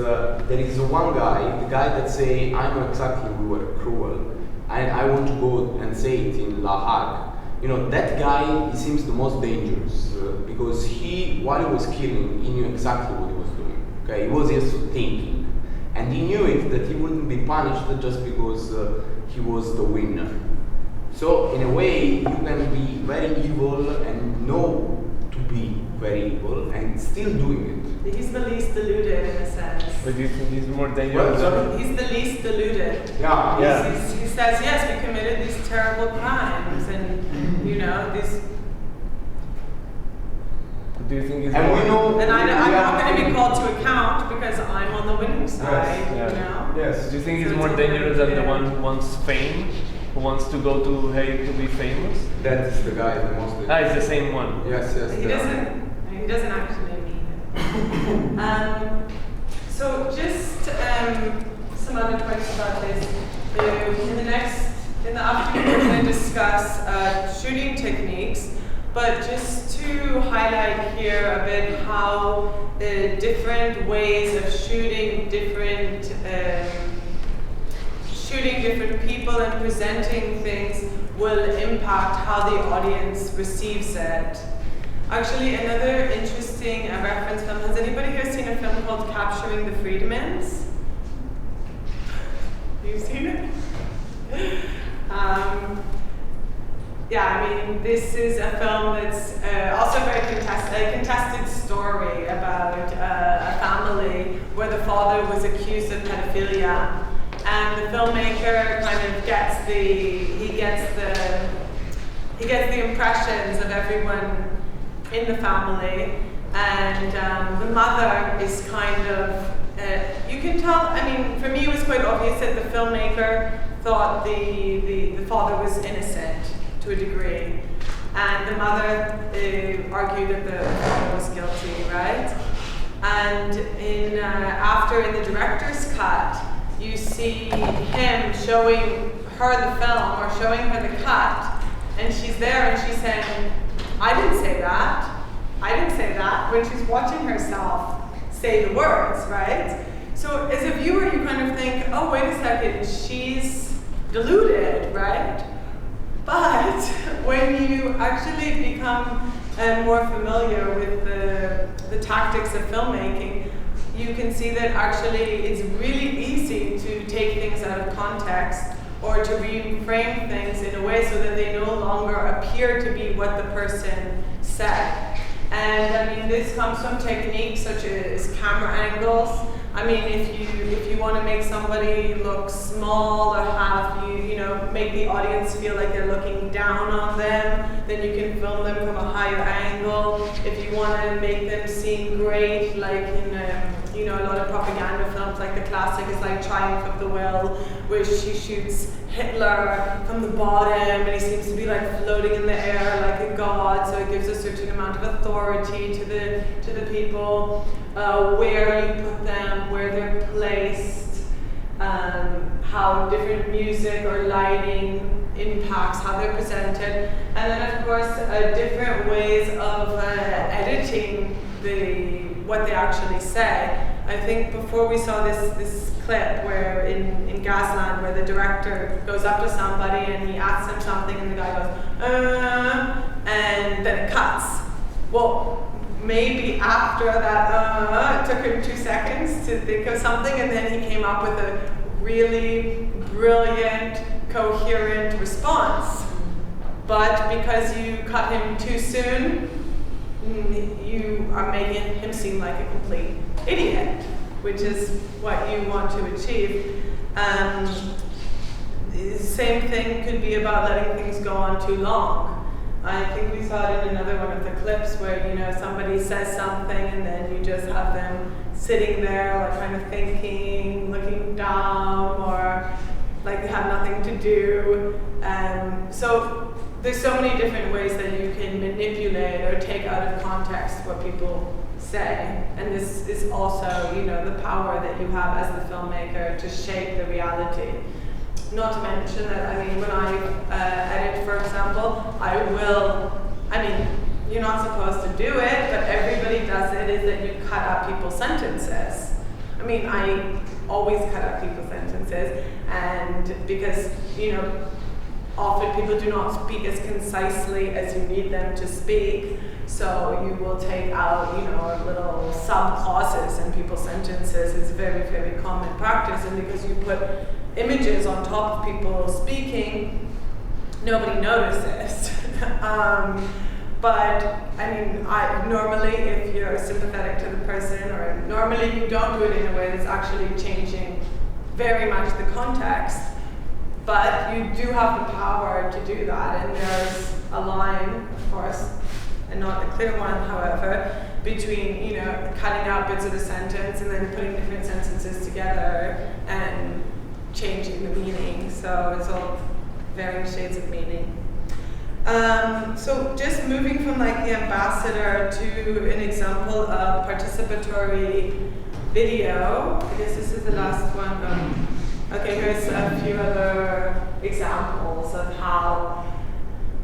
there is one guy, the guy that say, I know exactly we were cruel, and I want to go and say it in La Hague. You know, that guy, he seems the most dangerous, because he, while he was killing, he knew exactly what he was doing. Okay, he was just thinking, and he knew it that he wouldn't be punished just because he was the winner. So in a way, you can be very evil and know to be very evil and still doing it. He's the least deluded in a sense. But do you think he's more dangerous? He's the least deluded. Yeah. He says, yes, we committed these terrible crimes, and you know these. Do you think he's and more? We know. And I'm not going to be called to account because I'm on the winning side. Yes, You know. Yes. Do you think So he's more it's dangerous than the yeah. one who wants fame, who wants to go to Hague to be famous? That is the guy the most. It's the same one. Yes. He doesn't actually mean it. So just some other points about this. In the afternoon, we're going to discuss shooting techniques, but just to highlight here a bit how different ways of shooting different people and presenting things will impact how the audience receives it. Actually, another interesting reference film, has anybody here seen a film called Capturing the Freedmans? You've seen it? Yeah, I mean, this is a film that's also very contested story about a family where the father was accused of pedophilia, and the filmmaker kind of gets the impressions of everyone in the family, and the mother is kind of, you can tell, I mean, for me it was quite obvious that the filmmaker thought the father was innocent to a degree, and the mother argued that the father was guilty, right? And after in the director's cut, you see him showing her the film or showing her the cut, and she's there and she's saying, I didn't say that, when she's watching herself say the words, right? So as a viewer, you kind of think, oh, wait a second, she's deluded, right? But when you actually become more familiar with the tactics of filmmaking, you can see that actually it's really easy to take things out of context or to reframe things in a way so that they no longer appear to be what the person said. And I mean, this comes from techniques such as camera angles. I mean, if you want to make somebody look small or have you know, make the audience feel like they're looking down on them, then you can film them from a higher angle. If you want to make them seem great, like in you know, a lot of propaganda films, like the classic is like Triumph of the Will, where she shoots Hitler from the bottom and he seems to be like floating in the air like a god, so it gives a certain amount of authority to the people, where you put them, where they're placed, how different music or lighting impacts how they're presented, and then of course different ways of editing what they actually say. I think before we saw this clip where in Gasland, where the director goes up to somebody and he asks him something and the guy goes, and then it cuts. Well, maybe after that, it took him 2 seconds to think of something, and then he came up with a really brilliant, coherent response. But because you cut him too soon, you are making him seem like a complete idiot, which is what you want to achieve. Same thing could be about letting things go on too long. I think we saw it in another one of the clips where, you know, somebody says something and then you just have them sitting there like kind of thinking, looking down, or like they have nothing to do. So there's so many different ways that you can manipulate or take out of context what people say. And this is also, you know, the power that you have as the filmmaker to shape the reality. not to mention that, I mean, when I edit, for example, you're not supposed to do it, but everybody does it, is that you cut out people's sentences. I mean, I always cut out people's sentences, and because, often people do not speak as concisely as you need them to speak, so you will take out, little sub-clauses in people's sentences. It's very, very common practice, and because you put images on top of people speaking, nobody notices. But I mean, normally, if you're sympathetic to the person, or normally you don't do it in a way that's actually changing very much the context, but you do have the power to do that, and there's a line, of course, and not a clear one, however, between cutting out bits of the sentence and then putting different sentences together and changing the meaning. So it's all varying shades of meaning. So just moving from the ambassador to an example of participatory video. I guess this is the last one. Okay, here's a few other examples of how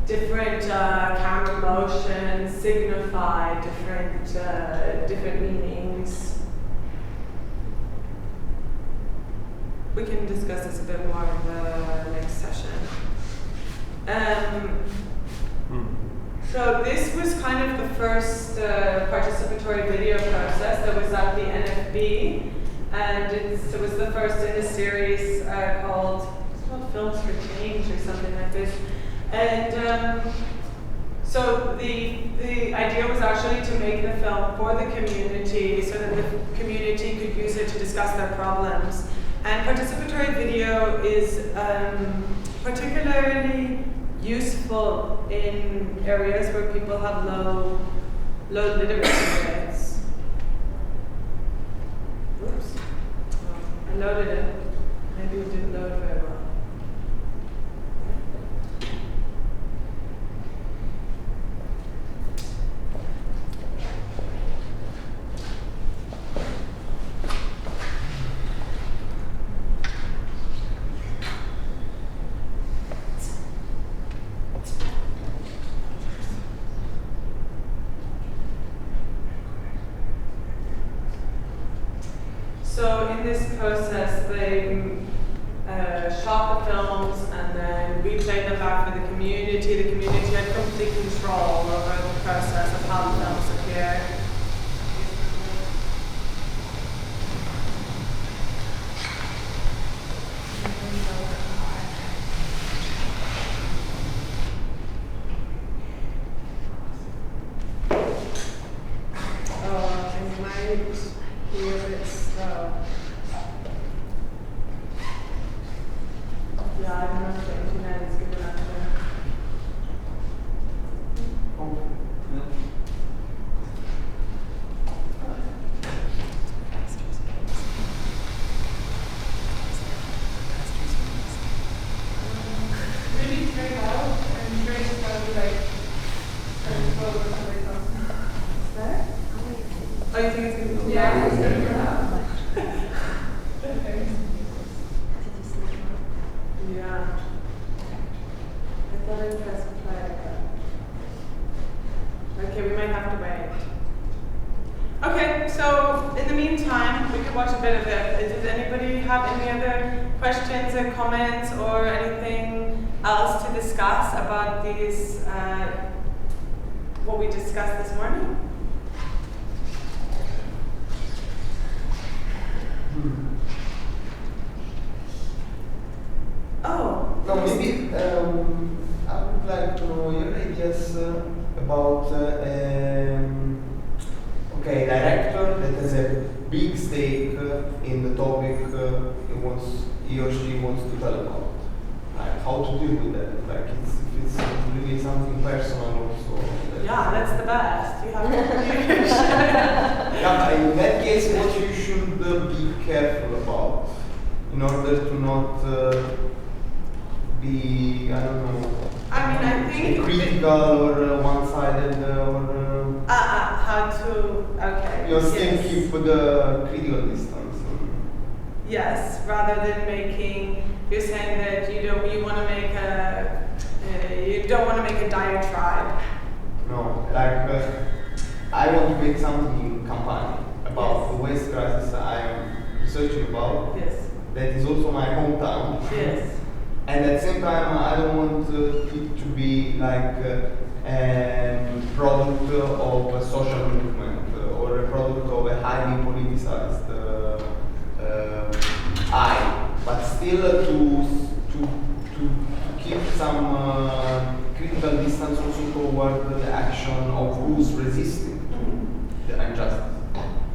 different camera motions signify different meanings. We can discuss this a bit more in the next session. So this was kind of the first participatory video process that was at the NFB, and it was the first in a series called Films for Change or something like this. And so the idea was actually to make the film for the community so that the community could use it to discuss their problems. And participatory video is particularly useful in areas where people have low literacy rates. Oops. I loaded it. Maybe it didn't load very well. So in this process, they shot the films and then replayed them back for the community. The community had complete control over the process of how the films appeared. Oh, you think it's going to be? Yeah, it's going to be loud. Yeah. I thought I pressed play. Okay, we might have to wait. Okay, so in the meantime, we could watch a bit of it. Does anybody have any other questions or comments or anything else to discuss about these, what we discussed this morning? Oh. No, maybe I would like to know your ideas about okay, director that has a big stake in the topic he or she wants to tell about. Like how to deal with that. Like if it's really something personal also. Yeah, that's the best. You have to yeah, in that case, what you should be careful about in order to not be, I don't know, I think critical or one-sided or how to, okay. you still keep the critical distance. Yes, rather than making, you're saying that you don't want to make a diatribe. No, like I want to make something in Campania about the waste crisis I am researching about. Yes. That is also my hometown. Yes. And at the same time, I don't want it to be like a product of a social movement or a product of a highly politicized eye, but still to keep some critical distance also toward the action of who's resisting the injustice.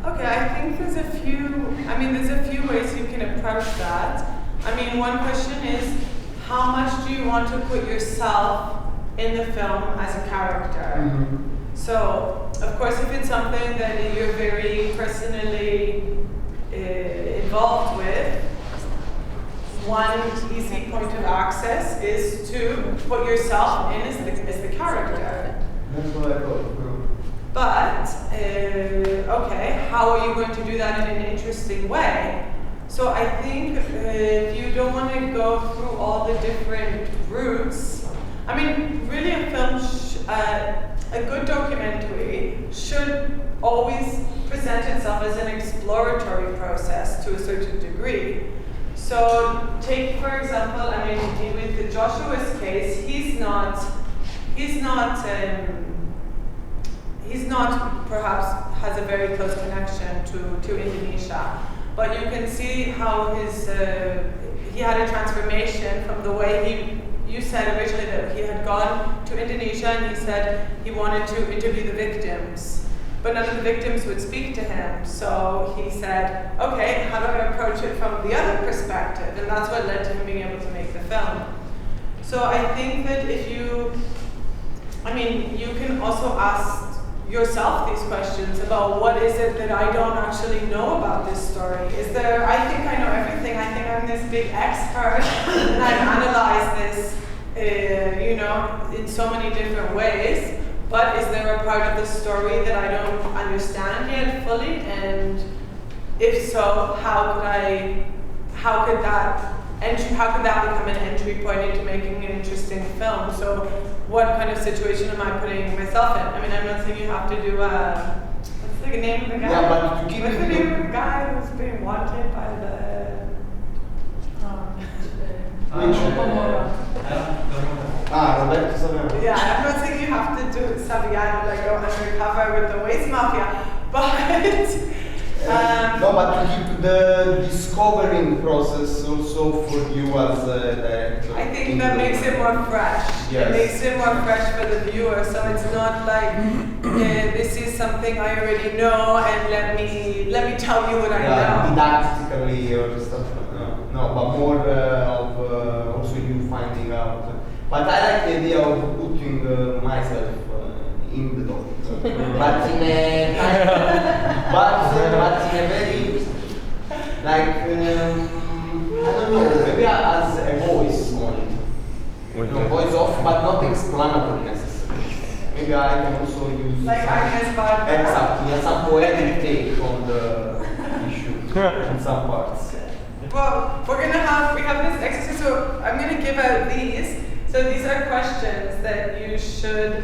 Okay, I think there's a few ways you can approach that. I mean, one question is, how much do you want to put yourself in the film as a character? So, of course, if it's something that you're very personally involved with, one easy point of access is to put yourself in as the character. That's what I thought. But, okay, how are you going to do that in an interesting way? So I think if you don't want to go through all the different routes, I mean, really a good documentary should always present itself as an exploratory process to a certain degree. So take, for example, I mean, with Joshua's case, he's not perhaps has a very close connection to Indonesia, but you can see how he had a transformation from the way you said originally that he had gone to Indonesia and he said he wanted to interview the victims, but none of the victims would speak to him. So he said, okay, how do I approach it from the other perspective? And that's what led to him being able to make the film. So I think that you can also ask yourself these questions about what is it that I don't actually know about this story. I think I know everything. I think I'm this big expert and I've analyzed this, in so many different ways. But is there a part of the story that I don't understand yet fully? And if so, how could that become an entry point into making an interesting film? So what kind of situation am I putting myself in? I mean, I'm not saying you have to do what's the name of the guy? Yeah, but to keep what's the name of the guy who's being wanted by the Roberto Saviano. Yeah, I'm not saying you have to do Saviano, like go undercover with the waste mafia, but no, but to keep the discovering process also for you as a director. I think that makes it more fresh. Yes. It makes it more fresh for the viewer, so it's not like this is something I already know and let me tell you what I know. Didactically or stuff. No, but more of also you finding out. But I like the idea of putting myself in the document. But in a very, like, I don't know, maybe as a voice only. Voice off, but not explanatory necessarily. Maybe I can also use exactly some poetic take on the issue in some parts. Well, we have this exercise, so I'm going to give out these. So these are questions that you should,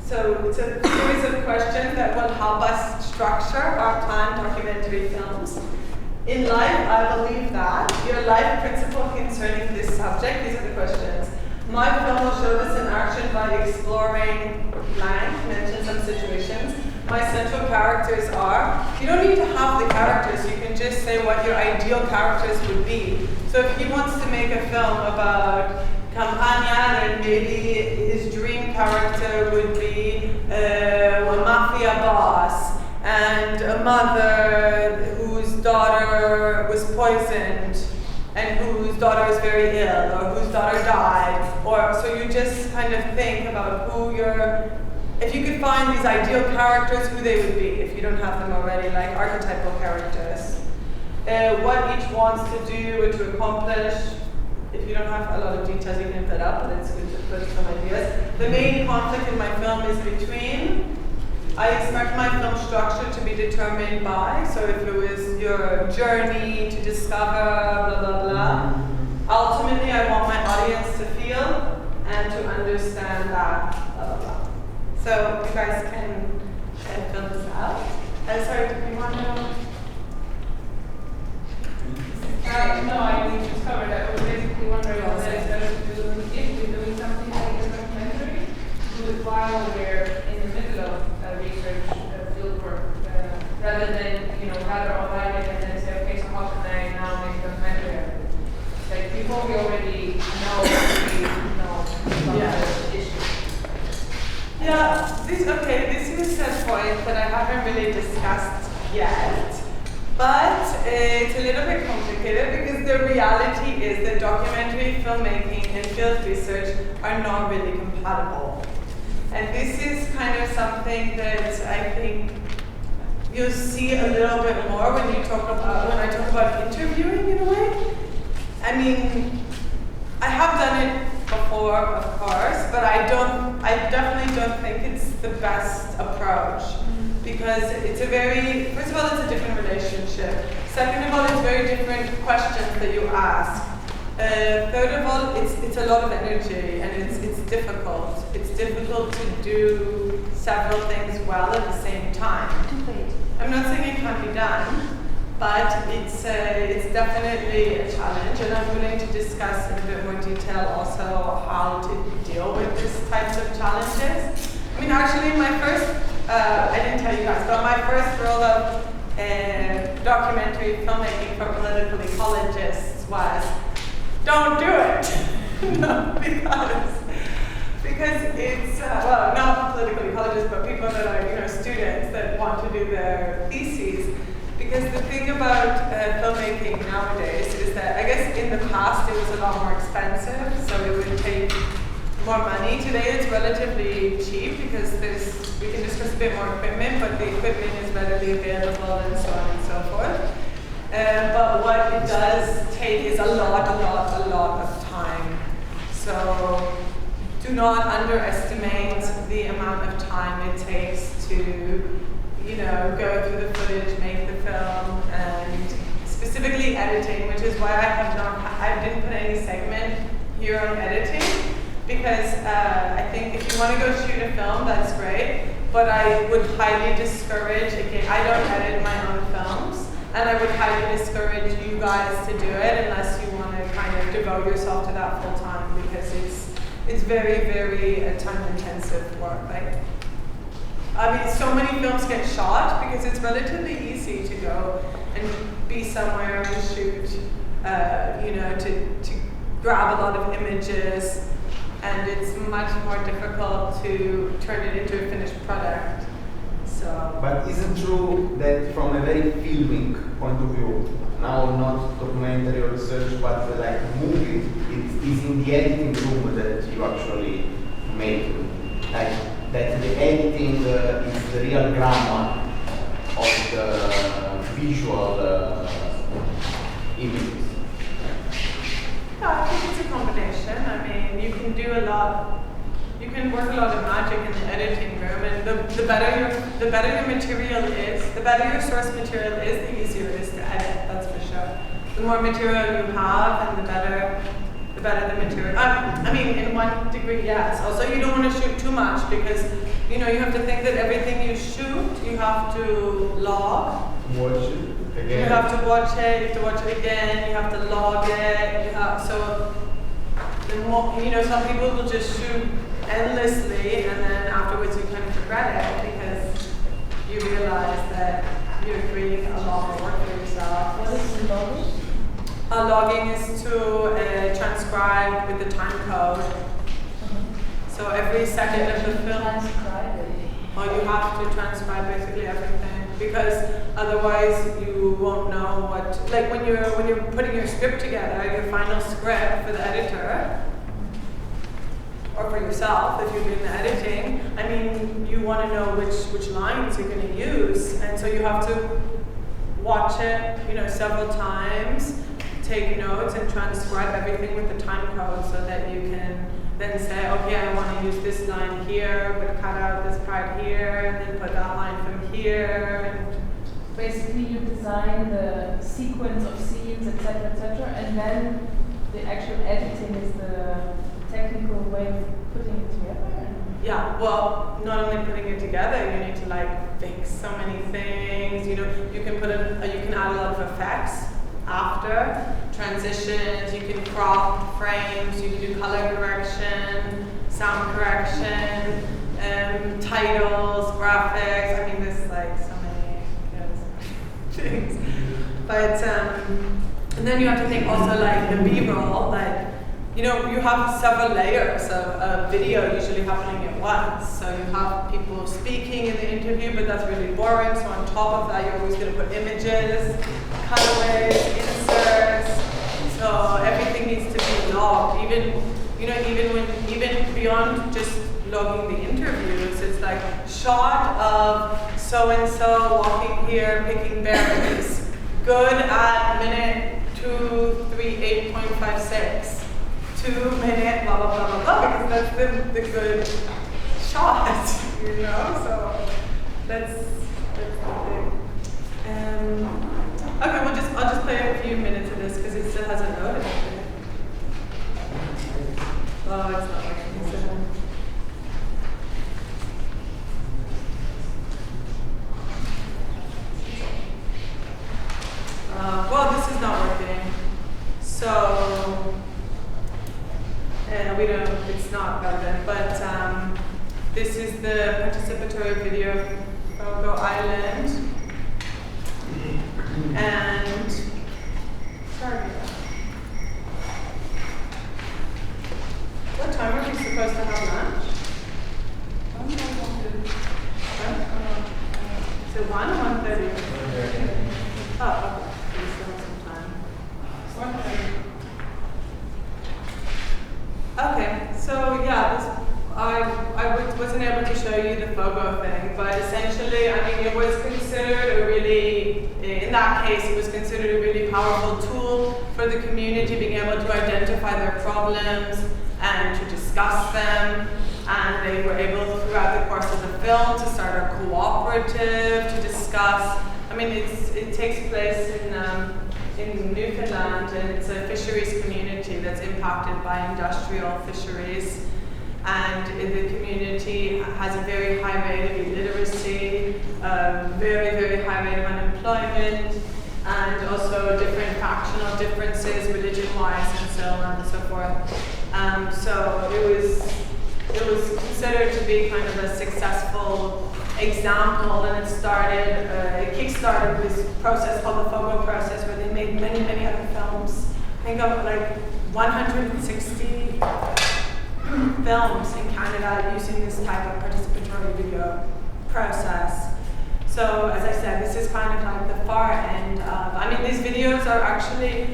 so it's a series of questions that will help us structure our planned documentary films. In life, I believe that your life principle concerning this subject, these are the questions. My film will show this in action by exploring blank, mention some situations. My central characters are, you don't need to have the characters, you can just say what your ideal characters would be. So if he wants to make a film about Campania, then maybe his dream character would be a mafia boss and a mother whose daughter was poisoned and whose daughter is very ill or whose daughter died. So you just kind of think about if you could find these ideal characters, who they would be, if you don't have them already, like archetypal characters. What each wants to do or to accomplish. If you don't have a lot of details, you can put that up, but it's good to put some ideas. The main conflict in my film is between I expect my film structure to be determined by, so if it was your journey to discover, blah, blah, blah, ultimately I want my audience to feel and to understand that, blah, blah, blah. So you guys can fill this out. Sorry, do you want to? No, I just covered that. I was basically wondering if we're doing something like a documentary, do it while we're in the middle of research field work, rather than, rather online it and then say, okay, so how can I now make a documentary out of it? Like before we already know about the issue. Yeah, this is a point that I haven't really discussed yet. But it's a little bit complicated because the reality is that documentary filmmaking and field research are not really compatible. And this is kind of something that I think you'll see a little bit more when I talk about interviewing in a way. I mean, I have done it before, of course, but I definitely don't think it's the best approach. Because it's first of all, it's a different relationship. Second of all, it's very different questions that you ask. Third of all, it's a lot of energy and it's difficult. It's difficult to do several things well at the same time. I'm not saying it can't be done, but it's definitely a challenge, and I'm willing to discuss in a bit more detail also how to deal with these types of challenges. I mean, actually, my first I didn't tell you guys, but my first role of documentary filmmaking for political ecologists was, don't do it. No, because it's, well, not political ecologists, but people that are, students that want to do their theses. Because the thing about filmmaking nowadays is that, I guess in the past it was a lot more expensive, so it would take more money. Today it's relatively cheap because we can discuss a bit more equipment, but the equipment is readily available and so on and so forth. But what it does take is a lot of time. So do not underestimate the amount of time it takes to, go through the footage, make the film, and specifically editing, which is why I didn't put any segment here on editing. Because I think if you want to go shoot a film, that's great, but I would highly discourage, again, I don't edit my own films, and I would highly discourage you guys to do it unless you want to kind of devote yourself to that full time, because it's very, very time-intensive work. So many films get shot because it's relatively easy to go and be somewhere and shoot, to grab a lot of images. And it's much more difficult to turn it into a finished product. But isn't true that from a very filming point of view, now not documentary or research, but like movie, it is in the editing room that you actually make it. Like that the editing is the real grammar of the visual images. Yeah, I think it's a combination. I mean, you can do a lot. You can work a lot of magic in the editing room, and the better your material is, the better your source material is, the easier it is to edit. That's for sure. The more material you have, and the better the material. I mean, in one degree, yes. Also, you don't want to shoot too much because you have to think that everything you shoot, you have to log. Watch it again. You have to watch it. You have to watch it again. You have to log it. The more, some people will just shoot endlessly, and then afterwards you kind of regret it because you realize that you're creating a lot more work for yourself. What is the logging? Logging is to transcribe with the time code. So every second of the film. Well, you have to transcribe basically everything, because otherwise you won't know what. Like when you're putting your script together, your final script for the editor. Or for yourself, if you're doing the editing, I mean, you want to know which lines you're going to use, and so you have to watch it, several times, take notes, and transcribe everything with the time code so that you can then say, okay, I want to use this line here, but cut out this part here, and then put that line from here. And basically, you design the sequence of scenes, etc., and then the actual editing is the technical way of putting it together. Yeah, well, not only putting it together, you need to like fix so many things. You know, you can you can add a lot of effects after transitions. You can crop frames. You can do color correction, sound correction, titles, graphics. I mean, there's like so many things. But and then you have to think also like the B-roll, like. You know, you have several layers of video usually happening at once. So you have people speaking in the interview, but that's really boring. So on top of that, you're always going to put images, cutaways, inserts. So everything needs to be logged. Even beyond just logging the interviews, it's like shot of so and so walking here, picking berries. Good at minute 238.56. 2 minute, blah, blah, blah, blah, blah, because that's the good shot, you know, so that's the thing. Okay, I'll just play a few minutes of this because it still hasn't loaded. Oh, it's not working, so. Well, this is not working, so. It's not relevant, but this is the participatory video from Go Island. And, sorry. What time are we supposed to have lunch? Is it 1 or 1:30? Oh, okay. We still have some time. 1:30. Okay, so yeah, I wasn't able to show you the FOGO thing, but essentially, I mean, it was considered a really, in that case, it was considered a really powerful tool for the community being able to identify their problems and to discuss them. And they were able, throughout the course of the film, to start a cooperative to discuss. I mean, it takes place in Newfoundland, and it's a fisheries community that's impacted by industrial fisheries. And the community has a very high rate of illiteracy, very, very high rate of unemployment, and also different factional differences, religion-wise, and so on and so forth. So it was considered to be kind of a successful example, and it kickstarted this process called the FOGO process, where they made many, many other films. I think of like 160 films in Canada using this type of participatory video process. So as I said, this is kind of like the far end of, I mean, these videos are actually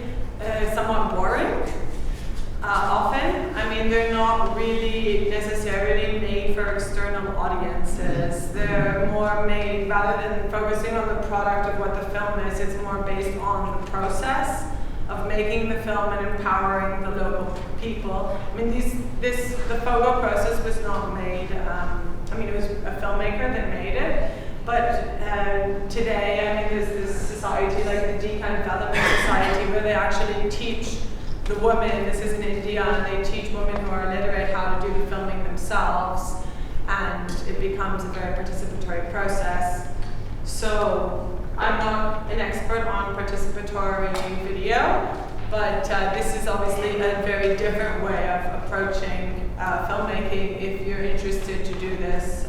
somewhat boring. Often, I mean, they're not really necessarily made for external audiences. They're more made, rather than focusing on the product of what the film is, it's more based on the process of making the film and empowering the local people. I mean, the FOGO process was not made, I mean, it was a filmmaker that made it, but today, I mean, there's this society, like the Deccan Development Society, where they actually teach the women, this is in India, and they teach women who are illiterate how to do the filming themselves, and it becomes a very participatory process. So I'm not an expert on participatory video, but this is obviously a very different way of approaching filmmaking if you're interested to do this.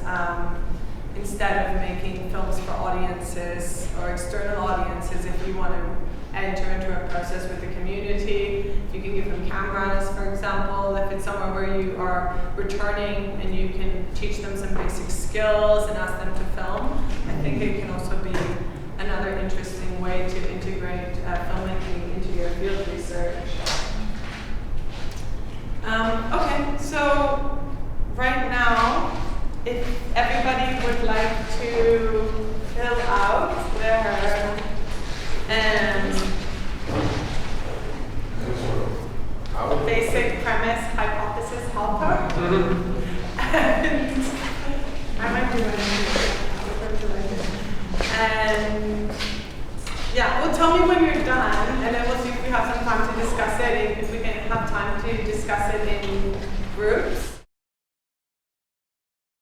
Instead of making films for audiences or external audiences, if you want to enter into a process with the community, you can give them cameras, for example, if it's somewhere where you are returning and you can teach them some basic skills and ask them to film. I think it can also be another interesting way to integrate filmmaking into your field research. Okay, so right now, if everybody would like to fill out their basic premise hypothesis helper. tell me when you're done, and then we'll see if we have some time to discuss it, and if we can have time to discuss it in groups.